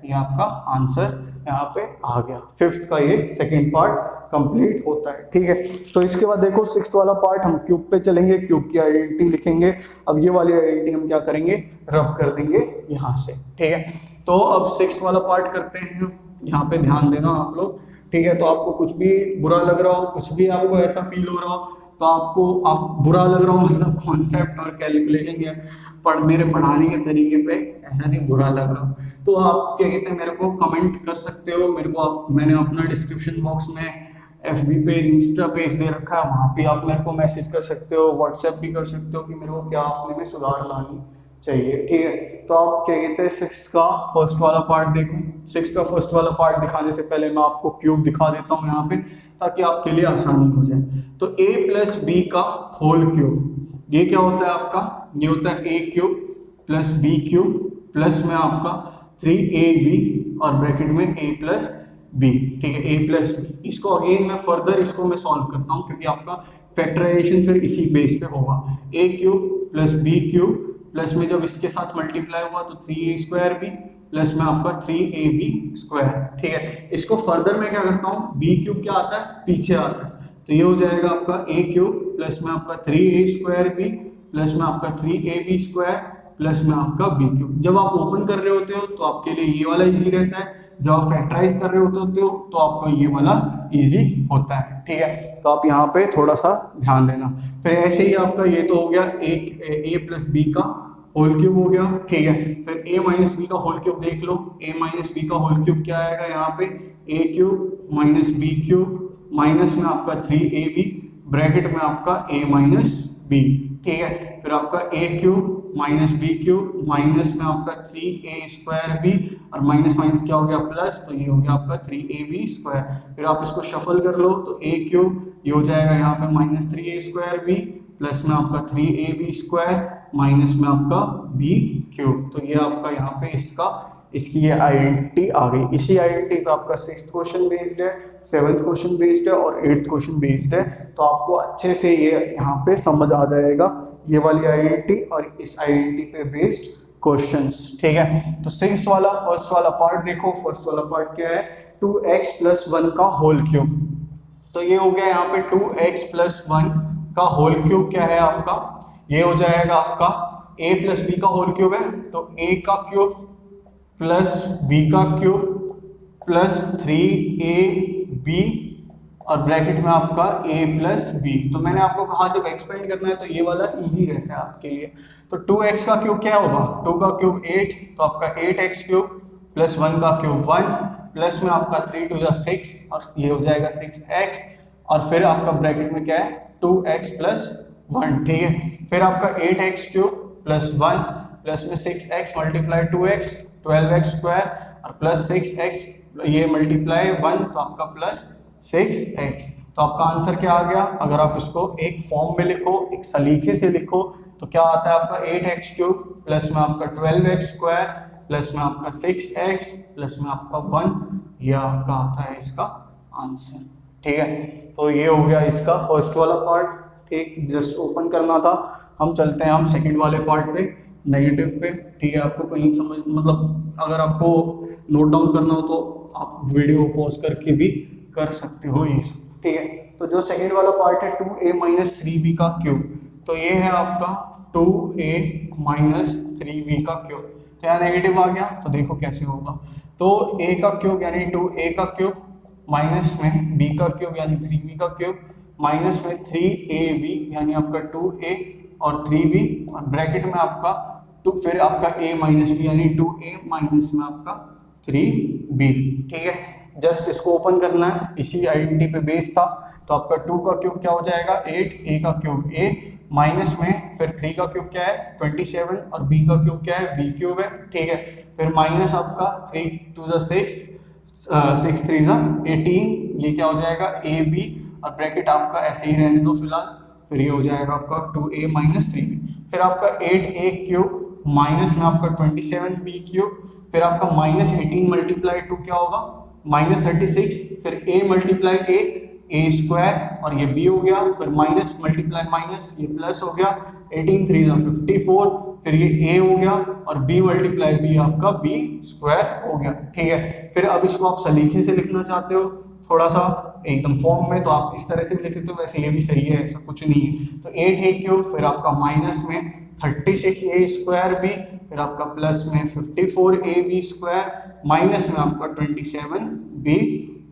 ये आपका आंसर यहाँ पे आ गया। फिफ्थ का ये सेकंड पार्ट कंप्लीट होता है। ठीक है, तो इसके बाद देखो सिक्स्थ वाला पार्ट हम क्यूब पे चलेंगे, क्यूब की आइडेंटिटी लिखेंगे। अब ये वाली आइडेंटिटी हम क्या करेंगे, रब कर देंगे यहाँ से। ठीक है, तो अब सिक्स्थ वाला पार्ट करते हैं। यहाँ पे ध्यान देना आप लोग। ठीक है, तो आपको कुछ भी बुरा लग रहा हो, कुछ भी आपको ऐसा फील हो रहा हो, तो आप बुरा लग रहा हो मतलब कॉन्सेप्ट और कैलकुलेशन या मेरे पढ़ाने के तरीके पे ऐसा नहीं बुरा लग रहा हो, तो आप क्या कहते हैं मेरे को कमेंट कर सकते हो। मेरे को मैंने अपना डिस्क्रिप्शन बॉक्स में FB पेज, इंस्टा पेज दे रखा है, वहाँ पे आप मेरे को मैसेज कर सकते हो, व्हाट्सएप भी कर सकते हो कि मेरे को क्या अपने में सुधार लानी चाहिए। ठीक है, तो आप क्या कहते हैं सिक्स्थ का फर्स्ट वाला पार्ट देखो। सिक्स्थ का फर्स्ट वाला पार्ट दिखाने से पहले मैं आपको क्यूब दिखा देता हूँ यहाँ पे, ताकि आपके लिए आसानी हो जाए। तो a + b का होल क्यूब, ये क्या होता है आपका, ये होता है a³ + b³ प्लस में आपका 3ab और ब्रैकेट में a + b। ठीक है, a + b। इसको अगेन मैं फर्दर इसको मैं सॉल्व करता हूँ, क्योंकि आपका फैक्टराइजेशन फिर इसी बेस पे होगा। a³ + b³ प्लस में जब इसके साथ मल्टीप्लाई हुआ तो 3a² प्लस में आपका 3ab²। ठीक है, इसको फर्दर मैं क्या करता हूँ, b³ क्या आता है, पीछे आता है, तो ये हो जाएगा आपका a³ प्लस में आपका 3a² प्लस में आपका 3ab² प्लस में आपका b³। जब आप ओपन कर रहे होते हो तो आपके लिए ये वाला इजी रहता है, जब आप फैक्टराइज कर रहे होते हो तो आपको ये वाला इजी होता है। ठीक है, तो आप यहाँ पे थोड़ा सा ध्यान देना। फिर ऐसे ही आपका ये तो हो गया a + b का होल क्यूब हो गया। ठीक है, फिर a - b का होल क्यूब देख लो। a - b का होल क्यूब क्या आएगा यहाँ पे, a³ - b³ माइनस में आपका 3ab ब्रैकेट में आपका a - b। ठीक है, फिर आपका a³ - b³ माइनस में आपका 3a²b और माइनस माइनस क्या हो गया प्लस, तो ये हो गया आपका 3ab²। फिर आप इसको शफल कर लो तो a³ ये हो जाएगा यहाँ पे -3a²b प्लस में आपका 3ab² माइनस में आपका b³। तो ये आपका यहाँ पे इसकी ये आइडेंटिटी आ गई। इसी आइडेंटिटी पे आपका 6th क्वेश्चन बेस्ड है, 7th क्वेश्चन बेस्ड है और 8th क्वेश्चन बेस्ड है। तो आपको अच्छे से ये यहाँ पे समझ आ जाएगा ये वाली आइडेंटिटी और इस आइडेंटिटी पे बेस्ड क्वेश्चंस। ठीक है, तो 6th वाला फर्स्ट वाला पार्ट देखो। फर्स्ट वाला पार्ट क्या है, 2x + 1 का होल क्यूब। तो ये हो गया यहाँ पे 2x + 1 का होल क्यूब क्या है आपका, ये हो जाएगा आपका a + b का होल क्यूब है, तो a का क्यूब प्लस b का क्यूब प्लस 3ab और ब्रैकेट में आपका a + b। तो मैंने आपको कहा जब एक्सपेंड करना है तो ये वाला इजी रहता है आपके लिए। तो 2x का क्यूब क्या होगा, 2 का क्यूब 8, तो आपका 8x³ प्लस 1 का क्यूब 1 प्लस में आपका 3 × 6 और ये हो जाएगा 6x और फिर आपका ब्रैकेट में क्या है 2x + 1। ठीक है, फिर आपका 8x³ प्लस 1 प्लस में 6x मल्टीप्लाई 2x 12x² और प्लस 6x ये मल्टीप्लाई 1 तो आपका प्लस 6x। तो आपका आंसर क्या आ गया, अगर आप इसको एक फॉर्म में लिखो, एक सलीके से लिखो तो क्या आता है आपका 8x³ प्लस में आपका 12x² प्लस में आपका 6x प्लस में आपका 1, यह आपका आता है इसका आंसर। ठीक है, तो ये हो गया इसका फर्स्ट वाला पार्ट। ठीक, जस्ट ओपन करना था हम चलते हैं हम सेकंड वाले पार्ट पे, नेगेटिव पे। ठीक है, आपको कहीं समझ मतलब अगर आपको नोट डाउन करना हो तो आप वीडियो पॉज करके भी कर सकते हो ये। ठीक है, तो जो सेकंड वाला पार्ट है 2a माइनस 3b का क्यूब, तो ये है आपका 2a माइनस 3b का क्यूब। तो यहाँ नेगेटिव आ गया तो देखो कैसे होगा, तो a का क्यूब यानी 2a का क्यूब माइनस में b का क्यूब यानी 3b का क्यूब माइनस में 3ab यानी आपका 2a और 3b और ब्रैकेट में आपका फिर आपका a माइनस b यानी 2a माइनस में आपका 3b। ठीक है, जस्ट इसको ओपन करना है, इसी आइडेंटिटी पे बेस था। तो आपका 2 का क्यूब क्या हो जाएगा 8, a का क्यूब a माइनस में फिर 3 का क्यूब क्या है 27 और b का क्यूब क्या है b क्यूब है। ठीक है, फिर माइनस आपका 3 2 6 6 3 18, ये क्या हो जाएगा ab और ब्रैकेट आपका ऐसे ही रहने दो फिलहाल, फिर ये हो जाएगा आपका 2a माइनस 3b। फिर आपका 8a क्यूब माइनस में आपका 27b क्यूब, फिर आपका माइनस 18 मल्टीप्लाई 2 क्या होगा माइनस 36, फिर a मल्टीप्लाई a स्क्वायर और ये b हो गया, फिर माइनस मल्टीप्लाई माइनस ये प्लस हो गया, 18 3 54, फिर ये a हो गया और b मल्टीप्लाई b आपका b स्क्वायर हो गया। ठीक है, फिर अब इसको आप सलीके से लिखना चाहते हो थोड़ा सा एकदम फॉर्म में, तो आप इस तरह से भी लिख सकते हो, वैसे ये भी सही है, ऐसा कुछ नहीं है। तो 8a क्यूब फिर आपका माइनस में 36a स्क्वायर b, फिर आपका प्लस में 54ab स्क्वायर माइनस में आपका 27b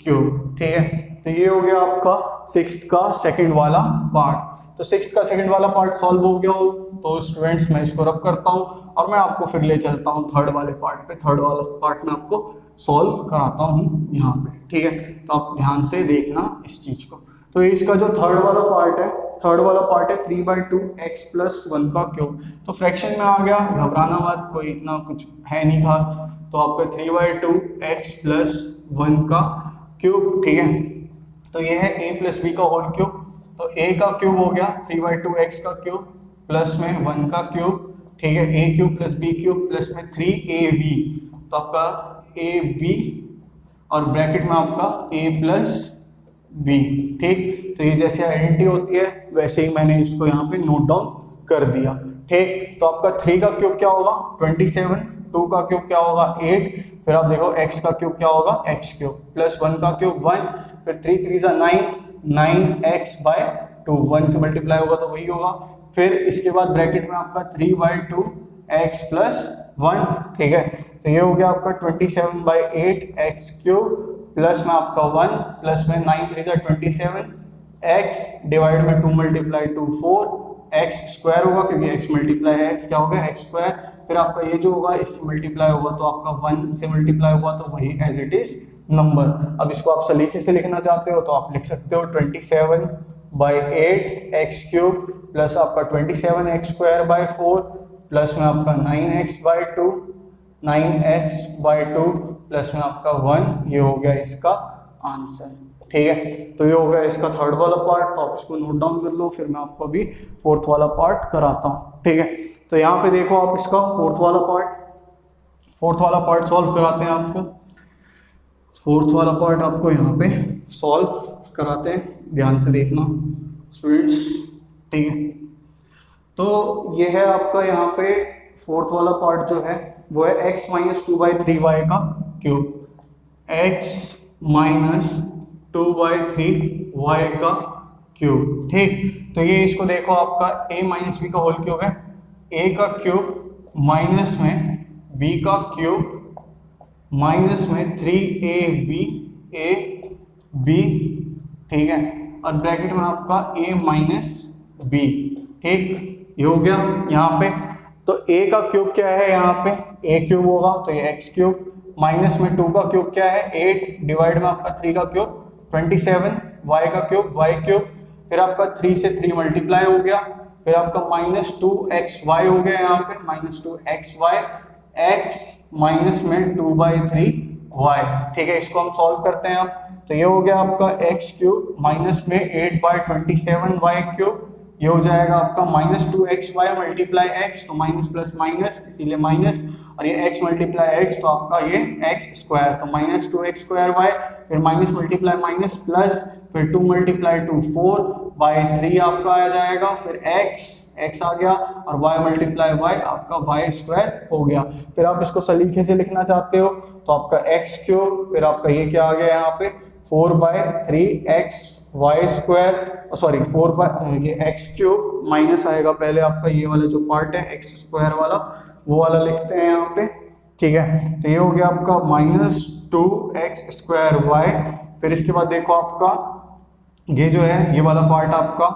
क्यूब। ठीक है, तो ये हो गया आपका सिक्स्थ का सेकंड वाला पार्ट। तो सिक्स्थ का सेकंड वाला पार्ट सॉल्व हो गया हो तो स्टूडेंट्स मैं इसको रब करता हूँ और मैं आपको फिर ले चलता हूँ थर्ड वाले पार्ट पे। थर्ड वाला पार्ट में आपको सॉल्व कराता हूँ यहाँ पे। ठीक है, तो आप ध्यान से देखना इस चीज को। तो इसका जो थर्ड वाला पार्ट है, थर्ड वाला पार्ट है 3/2 x प्लस 1 का क्यूब। तो फ्रैक्शन में आ गया, घबराना मत, कोई इतना कुछ है नहीं था। तो आपका 3/2 x प्लस 1 का क्यूब। ठीक है, तो ये है a प्लस b का होल क्यूब। तो a का क्यूब हो गया 3/2 x का क्यूब प्लस में 1 का क्यूब। ठीक है, a cube plus b cube plus में 3ab, तो आपका ab और ब्रैकेट में आपका a प्लस b। ठीक, तो ये जैसे आइडेंटिटी होती है वैसे ही मैंने इसको यहाँ पे नोट डाउन कर दिया। ठीक, तो आपका 3 का क्यूब क्या होगा 27, 2 का क्यूब क्या होगा 8, फिर आप देखो x का क्यूब क्या होगा x क्यूब प्लस 1 का क्यूब 1, फिर 3 3 9, 9x/2, 1 से मल्टीप्लाई होगा तो वही होगा। फिर इसके बाद ब्रैकेट में आपका 3/2 x प्लस 1। ठीक है, तो ये हो गया आपका 27/8 x क्यूब प्लस में आपका 1 प्लस में 9 3 27, x डिवाइड में 2 मल्टीप्लाई 2 4, x स्क्वायर होगा क्योंकि x मल्टीप्लाई है x क्या होगा x स्क्वायर। फिर आपका ये जो होगा इससे मल्टीप्लाई होगा तो आपका 1 से मल्टीप्लाई होगा तो वही एज इट इज नंबर। अब इसको आप सलीके से लिखना चाहते हो तो आप लिख सकते हो 27/8 x क्यूब प्लस आपका 27x स्क्वायर बाय 4 प्लस में आपका 9x/2 प्लस में आपका 1। ये हो गया इसका आंसर। ठीक है, तो ये हो गया इसका थर्ड वाला पार्ट। तो आप इसको नोट डाउन कर लो, फिर मैं आपको अभी फोर्थ वाला पार्ट कराता हूँ। ठीक है, तो यहाँ पे देखो आप इसका फोर्थ वाला पार्ट सॉल्व कराते हैं आपको। फोर्थ वाला पार्ट आपको यहाँ पे सॉल्व कराते हैं, ध्यान से देखना स्टूडेंट्स। ठीक है, तो ये है आपका यहाँ पे फोर्थ वाला पार्ट जो है वो है x माइनस 2/3y का क्यूब, x माइनस 2/3y का क्यूब। ठीक, तो ये इसको देखो आपका a माइनस b का होल क्यूब है, a का क्यूब माइनस में b का क्यूब माइनस में 3ab ab। ठीक है, और ब्रैकेट में आपका a माइनस b। ठीक, ये हो गया यहाँ पे। तो a का क्यूब क्या है यहाँ पे a क्यूब होगा तो ये x क्यूब माइनस में 2 का क्यूब क्या है 8 डिवाइड में आपका 3 का क्यूब 27, y का क्यूब y क्यूब, फिर आपका 3 से 3 मल्टीप्लाई हो गया, फिर आपका -2xy हो गया यहाँ पे -2xy, x माइनस में 2/3y। ठीक है, इसको हम सॉल्व करते हैं अब। तो ये हो गया आपका x क्यूब माइनस में 8/27y क्यूब, ये हो जाएगा आपका -2xy मल्टीप्लाई x, तो माइनस प्लस माइनस इसीलिए माइनस, और ये x मल्टीप्लाई x तो आपका ये x स्क्वायर, तो -2x²y, फिर माइनस मल्टीप्लाई माइनस प्लस, फिर 2 मल्टीप्लाई 2 4/3 आपका आ जाएगा, फिर x एक्स आ गया, और वाई मल्टीप्लाई वाई आपका वाई स्क्वायर हो गया। फिर आप इसको सलीके से लिखना चाहते हो तो आपका एक्स क्यूब, फिर आपका ये क्या आ गया यहाँ पे 4/3 वाई स्क्वायर, सॉरी 4 ये एक्स क्यूब माइनस आएगा पहले आपका ये वाला जो पार्ट है एक्स स्क्वायर वाला, वो वाला लिखते हैं यहाँ पे, ठीक है। तो ये हो गया आपका -2x² वाई। फिर इसके बाद देखो आपका ये जो है ये वाला पार्ट आपका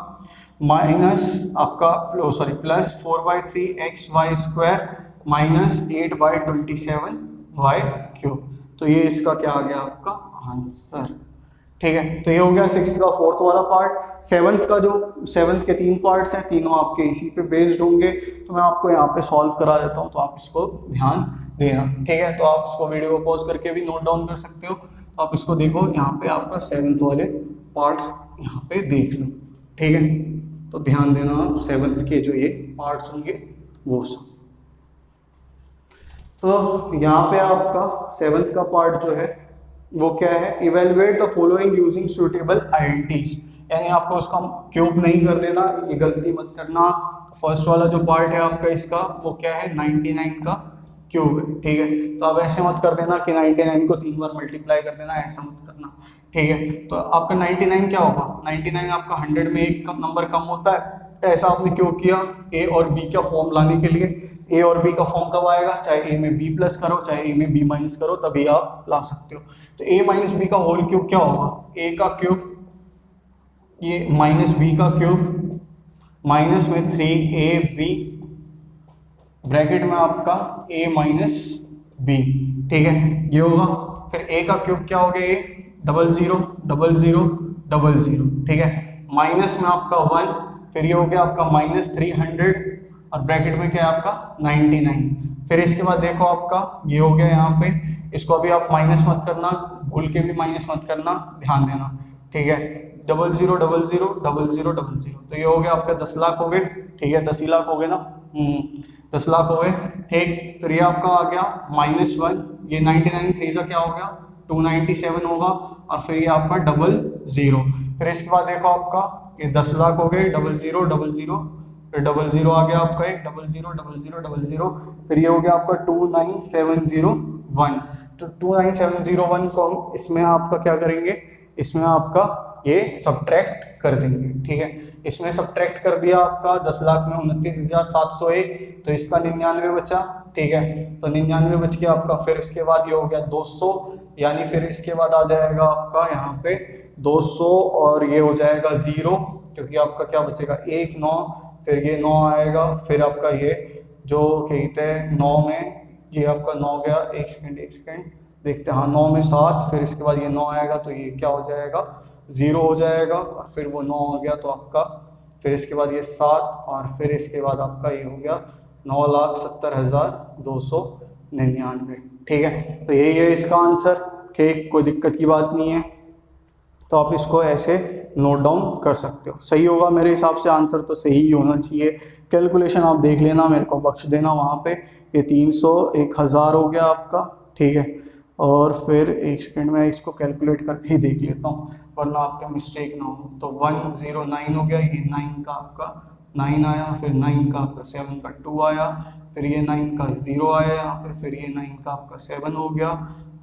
माइनस आपका sorry plus 4/3x y square minus 8/27 y cube. तो ये इसका क्या आ गया आपका आंसर, ठीक है। तो ये हो गया 6th का 4th वाला पार्ट। 7th का जो 7th के 3 पार्ट्स हैं, तीनों आपके इसी पे बेस्ड होंगे, तो मैं आपको यहाँ पे सॉल्व करा देता हूँ, तो आप इसको ध्यान देना, ठीक है। तो आप इसको वीडियो को पॉज करके भी नोट डाउन कर सकते हो। तो आप इसको देखो, यहाँ पे आपका 7th वाले पार्ट्स यहाँ पे देख लो, ठीक है। तो ध्यान देना, 7th के जो ये पार्ट्स होंगे वो सब। तो यहाँ पे आपका 7th का पार्ट जो है वो क्या है, evaluate the following using suitable identities, यानी आपको उसका क्यूब नहीं कर देना, ये गलती मत करना। फर्स्ट वाला जो पार्ट है आपका इसका वो क्या है 99 का क्यूब है, ठीक है। तो आप ऐसे मत कर देना कि 99 को 3 बार मल्टीप्लाई कर देना, ऐसा मत करना, ठीक है। तो आपका 99 क्या होगा, 99 आपका 100 में एक नंबर कम होता है, ऐसा आपने क्यों किया, ए और बी का फॉर्म लाने के लिए। ए और बी का फॉर्म कब आएगा, चाहे ए में बी प्लस करो चाहे ए में बी माइनस करो, तभी आप ला सकते हो। तो ए माइनस बी का होल क्यूब क्या होगा, ए का क्यूब ये माइनस बी का क्यूब माइनस में 3ab ब्रैकेट में आपका a माइनस बी, ठीक है, ये होगा। फिर a का क्यूब क्या हो गया, ये 00 00 00, ठीक है, माइनस में आपका 1, फिर ये हो गया आपका -300 और ब्रैकेट में क्या है आपका 99। फिर इसके बाद देखो आपका ये हो गया यहाँ पे, इसको अभी आप माइनस मत करना, भूल के भी माइनस मत करना, ध्यान देना, ठीक है। 00 00 00 00, तो ये हो गया आपका 10 लाख हो गए, ठीक है, 10 ही लाख हो गए ना, 10 लाख हो गए, ठीक। फिर ये आपका आ गया -1, ये 99 3 का क्या हो गया 297 होगा, और फिर ये आपका 00। फिर इसके बाद देखो आपका ये 10 लाख हो गए, 00 00, फिर 00 आ गया आपका एक 00 00 00, फिर ये हो गया आपका 29701। तो 29701 को हम इसमें आपका क्या करेंगे, इसमें आपका ये सब्ट्रैक्ट कर देंगे, ठीक है। इसमें सब्ट्रैक्ट कर दिया आपका 10 लाख में 29,701, तो इसका 99 बचा, ठीक है। तो 99 बच के आपका, फिर इसके बाद ये हो गया 200, यानी फिर इसके बाद आ जाएगा आपका यहाँ पे 200 और ये हो जाएगा 0, क्योंकि आपका क्या बचेगा 1 9, फिर ये 9 आएगा, फिर आपका ये जो कहते हैं 9 में ये आपका 9 गया, एक सेकेंड देखते हैं, हाँ 9 में 7, फिर इसके बाद ये 9 आएगा, तो ये क्या हो जाएगा 0 हो जाएगा, और फिर वो 9 हो गया, तो आपका फिर इसके बाद ये 7, और फिर इसके बाद आपका ये हो गया 9,70,299, ठीक है। तो यही है इसका आंसर, ठीक, कोई दिक्कत की बात नहीं है। तो आप इसको ऐसे नोट डाउन कर सकते हो, सही होगा मेरे हिसाब से, आंसर तो सही ही होना चाहिए। कैलकुलेशन आप देख लेना, मेरे को बख्श देना वहाँ पे, ये 300 1000 हो गया आपका, ठीक है। और फिर एक सेकंड में इसको कैलकुलेट करके ही देख लेता हूँ, वरना आपका मिस्टेक ना हो। तो 109 हो गया, ये 9 का आपका 9 आया, फिर 9 का आपका 7 का 2 आया, फिर ये 9 का 0 आया यहाँ पे, फिर ये 9 का आपका 7 हो गया,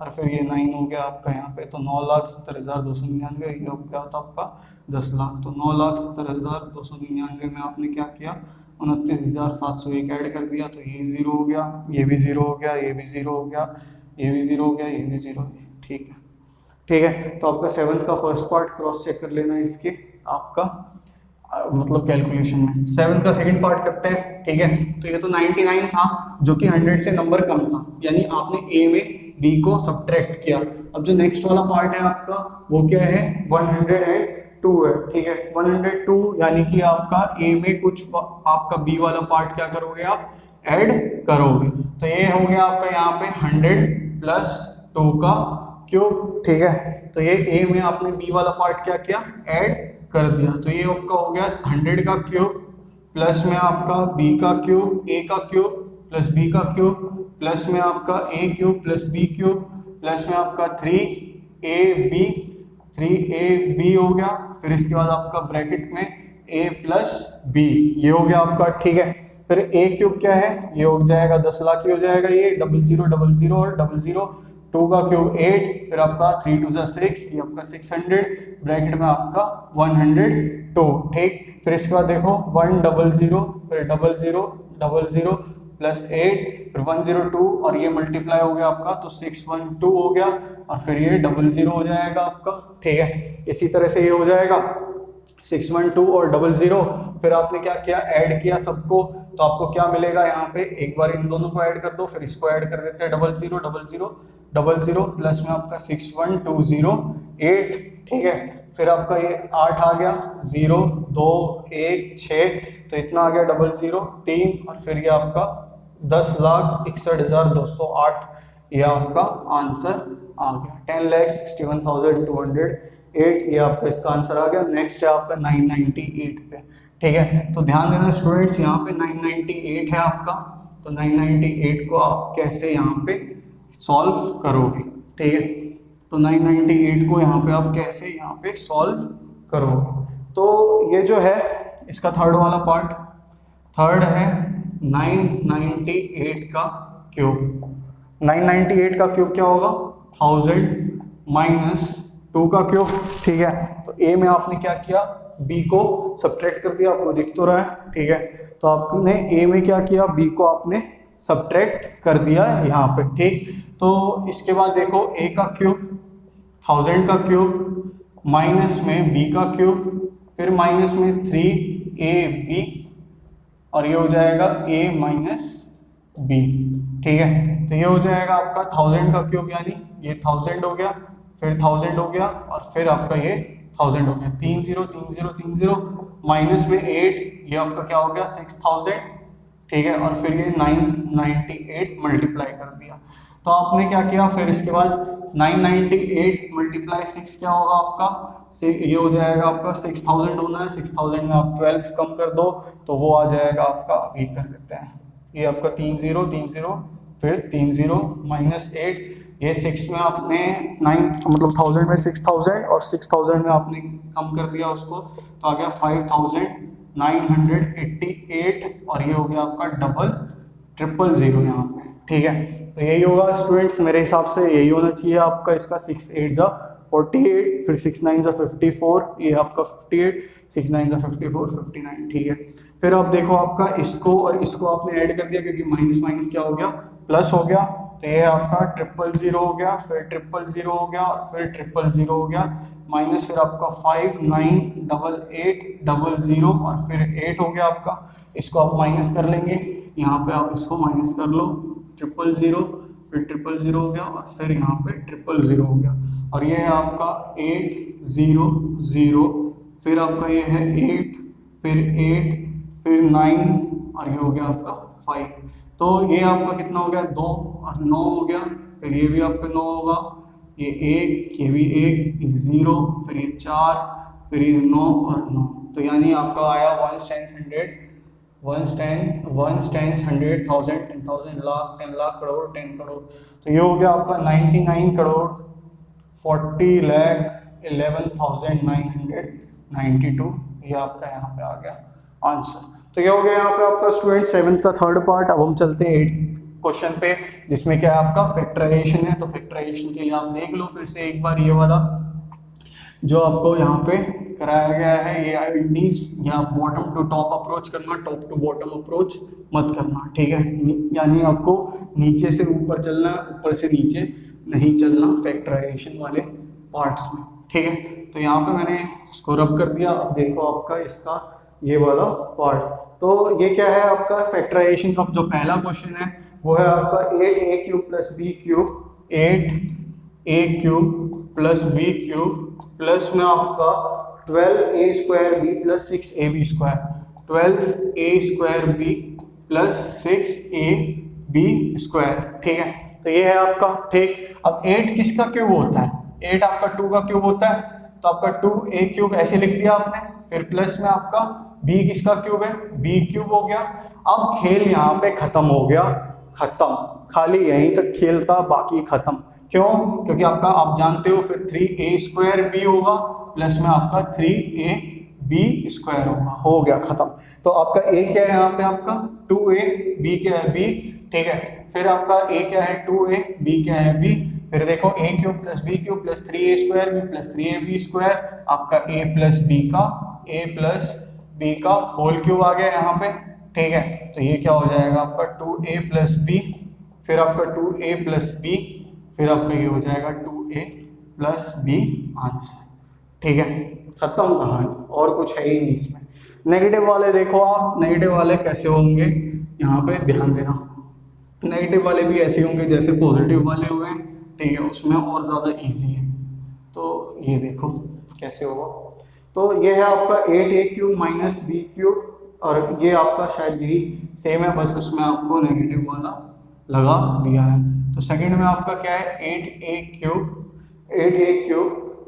और फिर ये 9 हो गया आपका यहाँ पे, तो 9,70,299, ये हो गया था आपका 10 लाख। तो 9,70,299 में आपने क्या किया 29,701 ऐड कर दिया, तो ये 0 हो गया, ये भी 0 हो गया, ये भी 0 हो गया, ये भी 0 हो गया, ये भी 0 हो गया, ठीक है, ठीक है। तो आपका 7th का फर्स्ट पार्ट क्रॉस चेक कर लेना इसके आपका मतलब कैलकुलेशन में। 7th का सेकंड पार्ट करते हैं, ठीक है। तो ये तो 99 था जो कि 100 से नंबर कम था, यानी आपने ए में बी को सब्ट्रैक्ट किया। अब जो नेक्स्ट वाला पार्ट है आपका वो क्या है 102 है, ठीक है। 102 यानी कि आपका ए में कुछ आपका बी वाला पार्ट क्या करोगे आप ऐड करोगे, तो ये हो गया आपका यहाँ पे 100 + 2 का क्यूब, ठीक है। तो ये ए में आपने बी वाला पार्ट क्या किया ऐड कर दिया, तो ये आपका हो गया 100 का क्यूब प्लस में आपका बी का क्यूब, ए का क्यूब प्लस बी का क्यूब प्लस में आपका a cube plus b cube plus में आपका 3ab हो गया, फिर इसके बाद आपका ब्रैकेट में ए प्लस बी, ये हो गया आपका, ठीक है। फिर ए क्यूब क्या है, ये हो जाएगा 10 लाख की हो जाएगा, ये 0000 और 00, 2 का क्यूब 8, फिर आपका 3 2 6, ये आपका 600, ब्रैकेट में आपका 102, ठीक। फिर इसके बाद देखो 100, फिर 0000 प्लस 8, फिर 102 और ये मल्टीप्लाई हो गया आपका तो 612 हो गया, और फिर ये 00 हो जाएगा आपका, ठीक है। इसी तरह से ये हो जाएगा 612 और 00, फिर आपने क्या किया, ऐड किया सबको, तो आपको क्या मिलेगा यहाँ पे, एक बार इन दोनों को ऐड कर दो, फिर इसको ऐड कर देते हैं 0000 प्लस में आपका 61208, ठीक है। फिर आपका ये 8 आ गया, 0 2 1 6, तो इतना आ गया 00 3, और फिर ये आपका 10,61,208, ये आपका आंसर आ गया 10,61,208, ये आपका इसका आंसर आ गया। नेक्स्ट है आपका 998 पे, ठीक है। तो ध्यान देना स्टूडेंट्स, यहाँ पे 998 है आपका, तो 998 को आप कैसे यहाँ पे सॉल्व करोगे, ठीक है। तो 998 को यहाँ पे आप कैसे यहाँ पे सॉल्व करोगे, तो ये जो है इसका थर्ड वाला पार्ट, थर्ड है 998 का क्यूब। 998 का क्यूब क्या होगा, 1000 माइनस 2 का क्यूब, ठीक है। तो ए में आपने क्या किया, बी को सब्ट्रैक्ट कर दिया, आपको दिख तो रहा है, ठीक है। तो आपने ए में क्या किया, बी को आपने सब्ट्रैक्ट कर दिया यहाँ पे, ठीक। तो इसके बाद देखो ए का क्यूब, 1000 का क्यूब, माइनस में बी का क्यूब, फिर माइनस में 3ab, और ये हो जाएगा a माइनस बी, ठीक है। तो ये हो जाएगा आपका 1000 का क्यूब, यानी ये 1000 हो गया, फिर 1000 हो गया, और फिर आपका ये 1000 हो गया, 30 माइनस में 8, ये आपका क्या हो गया 6000, ठीक है। और फिर ये 998 मल्टीप्लाई कर दिया। तो आपने क्या किया, फिर इसके बाद 998 मल्टीप्लाई 6 क्या होगा आपका, ये हो जाएगा आपका 6000 होना है, 6000 में आप 12 कम कर दो तो वो आ जाएगा आपका, अभी कर देते हैं, ये आपका 30 फिर 30 माइनस 8, ये 6 में आपने 9 मतलब 1000 में 6000 और 6000 में आपने कम कर दिया उसको, तो आ गया 5988, और ये हो गया आपका 000 यहाँ पे, ठीक है। तो यही होगा स्टूडेंट्स, मेरे हिसाब से यही होना चाहिए आपका इसका, 6 8 जा 48, फिर 6 9 जा 54, ये आपका 58, 6 9 जा 54 59, ठीक है। फिर आप देखो आपका इसको और इसको आपने ऐड कर दिया, क्योंकि माइनस माइनस क्या हो गया, प्लस हो गया, तो ये आपका 000 हो गया, फिर 000 हो गया, फिर 000 हो गया, माइनस फिर आपका 598800 और फिर 8 हो गया आपका, इसको आप माइनस कर लेंगे, यहाँ पे आप इसको माइनस कर लो, 000 फिर 000 हो गया, और फिर यहाँ पे 000 हो गया, और ये है आपका 800, फिर आपका ये है 8, फिर 9, और ये हो गया आपका 5। तो ये आपका कितना हो गया, 2 और 9 हो गया, फिर ये भी आपका 9 होगा, ये 1, ये भी 1, 0, फिर ये 4, फिर ये 9 और 9, तो यानी आपका आया 1 10 100 1 10 100 1000 10,000 लाख 10 लाख करोड़ 10 करोड़। तो ये हो गया आपका 99 करोड़ 40,11,992, ये आपका यहाँ पे आ गया आंसर। तो ये हो गया यहाँ पे आपका स्टूडेंट 7th का थर्ड पार्ट। अब हम चलते हैं 8th क्वेश्चन पे, जिसमें क्या है आपका फैक्टराइजेशन है। तो फैक्टराइजेशन के लिए आप देख लो फिर से एक बार, ये वाला जो आपको यहाँ पे कराया गया है, ये आइडेंटिटीज, या बॉटम टू टॉप अप्रोच करना, टॉप टू बॉटम अप्रोच मत करना, ठीक है। यानी आपको नीचे से ऊपर चलना, ऊपर से नीचे नहीं चलना फैक्टराइजेशन वाले पार्ट्स में, ठीक है। तो यहाँ पे मैंने इसको रब कर दिया। अब देखो आपका इसका ये वाला पार्ट, तो ये क्या है आपका फैक्टराइजेशन का जो पहला क्वेश्चन है वो है आपका 8a³ plus b³ 8a³ plus b³ plus में आपका 12a² plus 6ab², 12a² plus 6ab², ठीक है। तो ये है आपका, ठीक। अब 8 किसका क्यूब होता है, 8 आपका 2 का क्यूब होता है, तो आपका 2a³ ऐसे लिख दिया आपने, फिर प्लस में आपका b किसका क्यूब है, b³ हो गया। अब खेल यहाँ पे खत्म हो गया, खत्म, खाली यहीं तक खेल था, बाकी खत्म। क्यों, क्योंकि आपका आप जानते हो फिर 3a² b होगा प्लस में आपका 3ab बी स्क्वायर होगा। हो गया खत्म। तो आपका ए क्या है यहाँ पे, आपका 2a, बी क्या है बी, ठीक है। फिर आपका ए क्या है 2a, बी क्या है बी। फिर देखो a cube plus b cube plus 3a square b plus 3ab square, आपका a प्लस बी का होल क्यूब आ गया यहाँ पे, ठीक है। तो ये क्या हो जाएगा आपका 2a प्लस बी, फिर आपका 2a प्लस बी, फिर आपका ये हो जाएगा 2a प्लस बी आंसर, ठीक है। खत्म कहानी, और कुछ है ही नहीं इसमें। नेगेटिव वाले देखो आप, नेगेटिव वाले कैसे होंगे यहाँ पे ध्यान देना। नेगेटिव वाले भी ऐसे होंगे जैसे पॉजिटिव वाले हुए, ठीक है, उसमें और ज़्यादा इजी है। तो ये देखो कैसे होगा। तो ये है आपका 8a cube minus b cube, और ये आपका शायद यही सेम है, बस उसमें आपको नेगेटिव वाला लगा दिया है। तो सेकंड में आपका क्या है 8a cube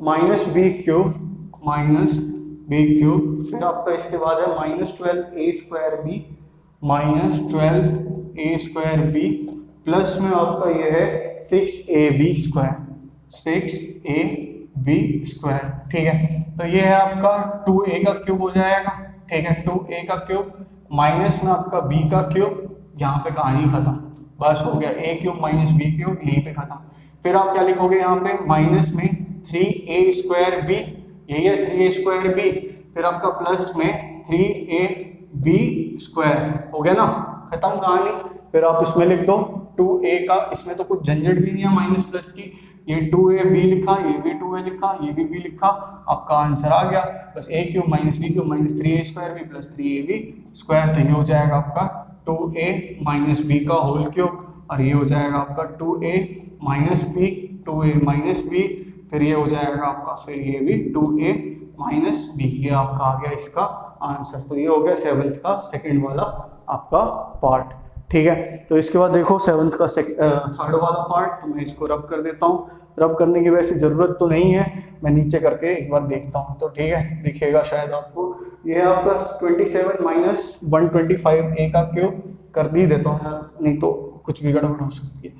minus b cube, फिर आपका इसके बाद है minus 12a square b plus में आपका ये है 6ab स्क्वायर, ठीक है। तो ये है आपका 2a का क्यूब हो जाएगा, ठीक है, 2a का क्यूब माइनस में आपका b का क्यूब, यहाँ पे कहानी खत्म, बस हो गया a cube minus b cube, यहीं पे खत्म। फिर आप क्या लिखोगे यहाँ पे माइनस में 3a स्क्वायर b, यही है 3a स्क्वायर b, फिर आपका प्लस में 3ab स्क्वायर, हो गया ना, खत्म कहानी। फिर आप इसमें लिख दो 2a का, इसमें तो कुछ झंझट भी नहीं है माइनस प्लस की, ये 2ab लिखा, ये भी 2a लिखा, ये भी b लिखा, आपका आंसर आ गया। बस a cube minus b cube minus 3a square b plus 3ab square, तो ये हो जाएगा आपका 2a माइनस b का होल क्यूब, और ये हो जाएगा आपका 2a माइनस b, फिर ये हो जाएगा आपका, फिर ये भी 2a माइनस b, ये आपका आ गया इसका आंसर। तो ये हो गया 7th का सेकंड वाला आपका पार्ट, ठीक है। तो इसके बाद देखो 7th का थर्ड वाला पार्ट, तो मैं इसको रब कर देता हूँ। रब करने की वैसे ज़रूरत तो नहीं है, मैं नीचे करके एक बार देखता हूँ, तो ठीक है, दिखेगा शायद आपको। ये है आपका 27 माइनस 125a का क्यूब, कर दी देता हूँ यार, नहीं तो कुछ भी गड़बड़ हो सकती है,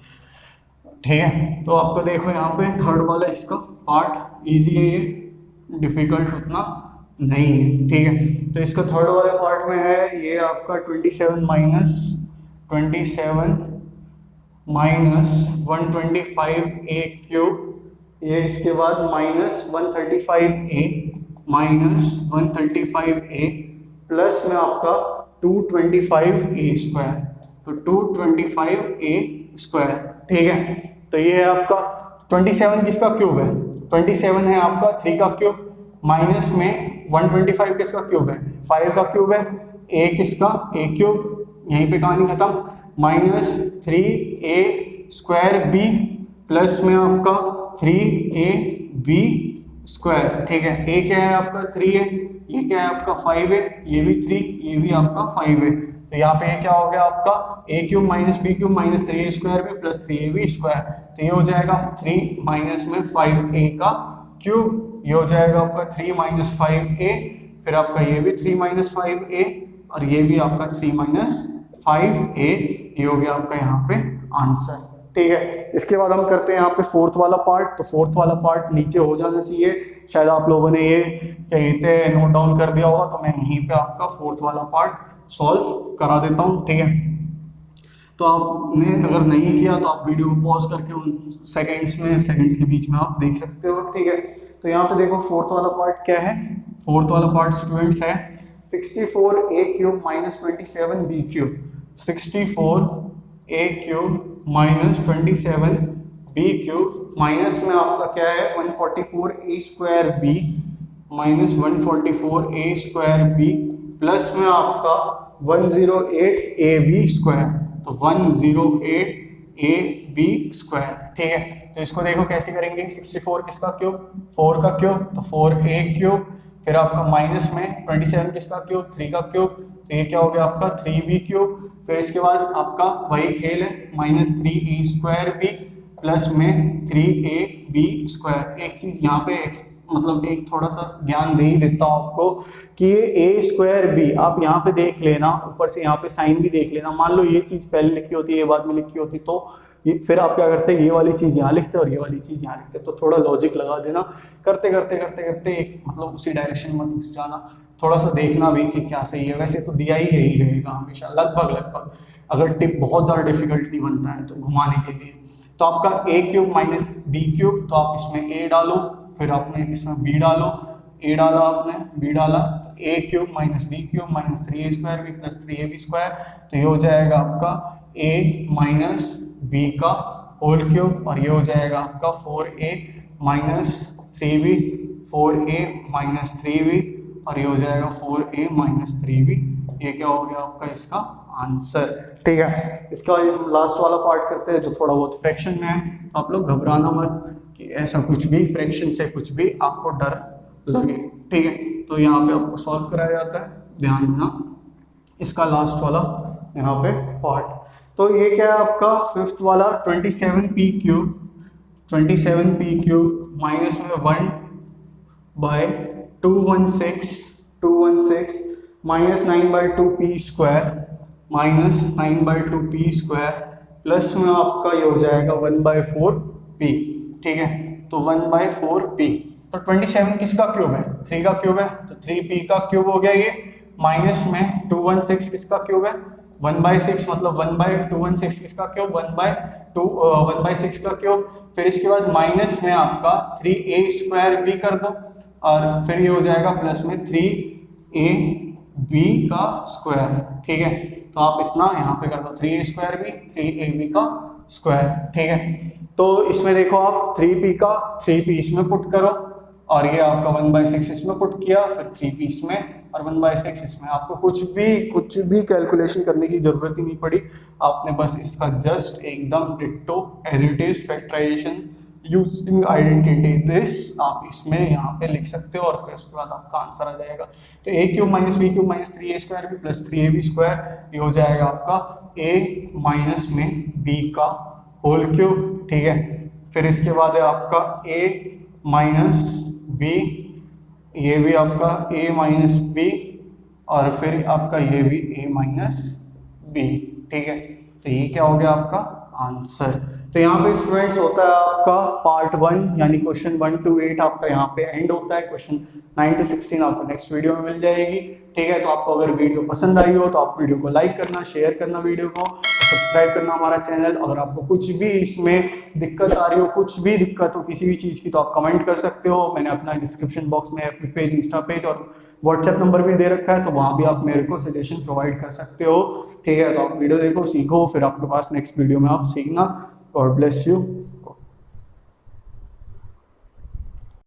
ठीक है। तो आपको देखो यहाँ पे थर्ड वाला इसका पार्ट ईजी है, ये डिफिकल्ट उतना नहीं है, ठीक है। तो इसका थर्ड वाले पार्ट में है ये आपका 27 माइनस 125a क्यूब, ये इसके बाद माइनस 135a प्लस में आपका 225a स्क्वायर, तो 225a स्क्वायर, ठीक है। तो ये है आपका 27 किसका क्यूब है, 27 है आपका 3 का क्यूब, माइनस में 125 किसका क्यूब है, 5 का क्यूब है, a किसका a क्यूब, यहीं पे कहानी खत्म, minus 3a square b plus में आपका 3ab स्क्वायर, ठीक है। a क्या है आपका 3 है, ये क्या है आपका 5 है, ये भी 3, ये भी आपका 5 है। तो यहाँ पे क्या हो गया आपका a cube minus b cube minus 3a square b plus 3ab square, तो ये हो जाएगा 3 माइनस में 5a का क्यूब, ये हो जाएगा आपका 3 माइनस 5a, फिर आपका ये भी 3 माइनस 5a, और ये भी आपका 3 माइनस 5a, ये हो गया आपका यहाँ पे आंसर, ठीक है। इसके बाद हम करते हैं यहाँ पे फोर्थ वाला पार्ट। तो फोर्थ वाला पार्ट नीचे हो जाना चाहिए, शायद आप लोगों ने ये कहीं पे नोट डाउन कर दिया होगा, तो मैं यहीं पे आपका फोर्थ वाला पार्ट सॉल्व करा देता हूँ, ठीक है। तो आपने अगर नहीं किया तो आप वीडियो को पॉज करके उन सेकंड्स के बीच में आप देख सकते हो, ठीक है। तो यहाँ पे देखो फोर्थ वाला पार्ट क्या है, फोर्थ वाला पार्ट स्टूडेंट्स है 64a cube minus 27b cube, 64a cube minus 27b cube, minus में आपका क्या है 144a square b minus 144a square b, plus में आपका 108ab स्क्वायर, तो 108ab स्क्वायर, ठीक है। तो इसको देखो कैसे करेंगे, 64 किसका क्यूब, 4 का क्यूब, तो 4a क्यूब, फिर आपका माइनस में 27 किसका क्यूब, 3 का क्यूब, तो ये क्या हो गया आपका 3b क्यूब, फिर इसके बाद आपका वही खेल है minus 3a square b plus में 3ab स्क्वायर। एक चीज यहाँ पे मतलब एक थोड़ा सा ज्ञान दे ही देता हूँ आपको कि ये a स्क्वायर b आप यहाँ पे देख लेना, ऊपर से यहाँ पे साइन भी देख लेना। मान लो ये चीज पहले लिखी होती है, ये बाद में लिखी होती, तो ये फिर आप क्या करते हैं, ये वाली चीज यहाँ लिखते और ये वाली चीज यहाँ लिखते, तो थोड़ा लॉजिक लगा देना, करते करते करते करते एक मतलब उसी डायरेक्शन में घुस जाना, थोड़ा सा देखना भी कि क्या सही है। वैसे तो दिया ही यही रहेगा हमेशा, लगभग लगभग, अगर टिप बहुत ज़्यादा डिफिकल्ट नहीं बनता है तो घुमाने के लिए। तो आपका a cube minus b cube, तो आप इसमें ए डालो, फिर आपने इसमें बी डालो, ए डाला आपने, बी डाला, तो a cube minus b cube minus 3a² b plus 3ab², तो ये हो जाएगा आपका ए माइनस बी का होल क्यूब, और ये हो जाएगा आपका 4a minus 3b, 4a minus 3b, और ये हो जाएगा 4a माइनस 3b। ये क्या हो गया आपका इसका आंसर, ठीक है। इसका लास्ट वाला पार्ट करते हैं जो थोड़ा बहुत फ्रैक्शन में है। तो आप लोग घबराना मत कि ऐसा कुछ भी फ्रैक्शन से कुछ भी आपको डर लगे, ठीक है। तो यहाँ पे आपको सॉल्व कराया जाता है, ध्यान देना। इसका लास्ट वाला यहाँ पे पार्ट, तो ये क्या है आपका फिफ्थ वाला 27p cube, 27p cube minus में 1/216 minus 9/2p² minus 9/2p² plus में आपका ये हो जाएगा 1/4p, ठीक है। तो 1/4p, तो 27 किसका क्यूब है, 3 का क्यूब है, तो 3p का क्यूब हो गया ये, माइनस में 216 किसका क्यूब है, 1/6, मतलब 1/216 किसका क्यूब, 1/6 का क्यूब। फिर इसके बाद माइनस में आपका 3a² भी कर दो, और फिर ये हो जाएगा प्लस में 3ab का स्क्वायर, ठीक है। तो आप इतना यहाँ पे कर दो, 3a² भी 3ab का स्क्वायर, ठीक है। तो इसमें देखो आप 3p का 3p इसमें पुट करो, और ये आपका 1/6 इसमें पुट किया, फिर 3p इसमें और 1/6 इसमें। आपको कुछ भी कैलकुलेशन करने की जरूरत ही नहीं पड़ी, आपने बस इसका जस्ट एकदम ditto as it is factorisation using identity this आप इसमें यहाँ पे लिख सकते हो, और फिर उसके बाद आपका आंसर आ जाएगा। तो a cube minus b cube minus 3a² भी प्लस 3ab², ये हो जाएगा आपका a माइनस में b का होल क्यूब, ठीक है। फिर इसके बाद है आपका a माइनस b, ये भी आपका a माइनस b, और फिर आपका ये भी a माइनस b, ठीक है। तो ये क्या हो गया आपका आंसर। तो यहाँ पे स्टूडेंट्स होता है आपका पार्ट 1 यानी क्वेश्चन 1 to 8 आपका यहाँ पे एंड होता है। क्वेश्चन 9 to 16 आपको नेक्स्ट वीडियो में मिल जाएगी, ठीक है। तो आपको अगर वीडियो पसंद आई हो तो आप वीडियो को लाइक करना, शेयर करना वीडियो को, सब्सक्राइब करना हमारा चैनल। अगर आपको कुछ भी इसमें दिक्कत आ रही हो, कुछ भी दिक्कत हो किसी भी चीज़ की, तो आप कमेंट कर सकते हो। मैंने अपना डिस्क्रिप्शन बॉक्स में FB पेज, इंस्टा पेज और व्हाट्सएप नंबर भी दे रखा है, तो वहाँ भी आप मेरे को सजेशन प्रोवाइड कर सकते हो, ठीक है। तो आप वीडियो देखो, सीखो, फिर आपके पास नेक्स्ट वीडियो में आप सीखना। God bless you.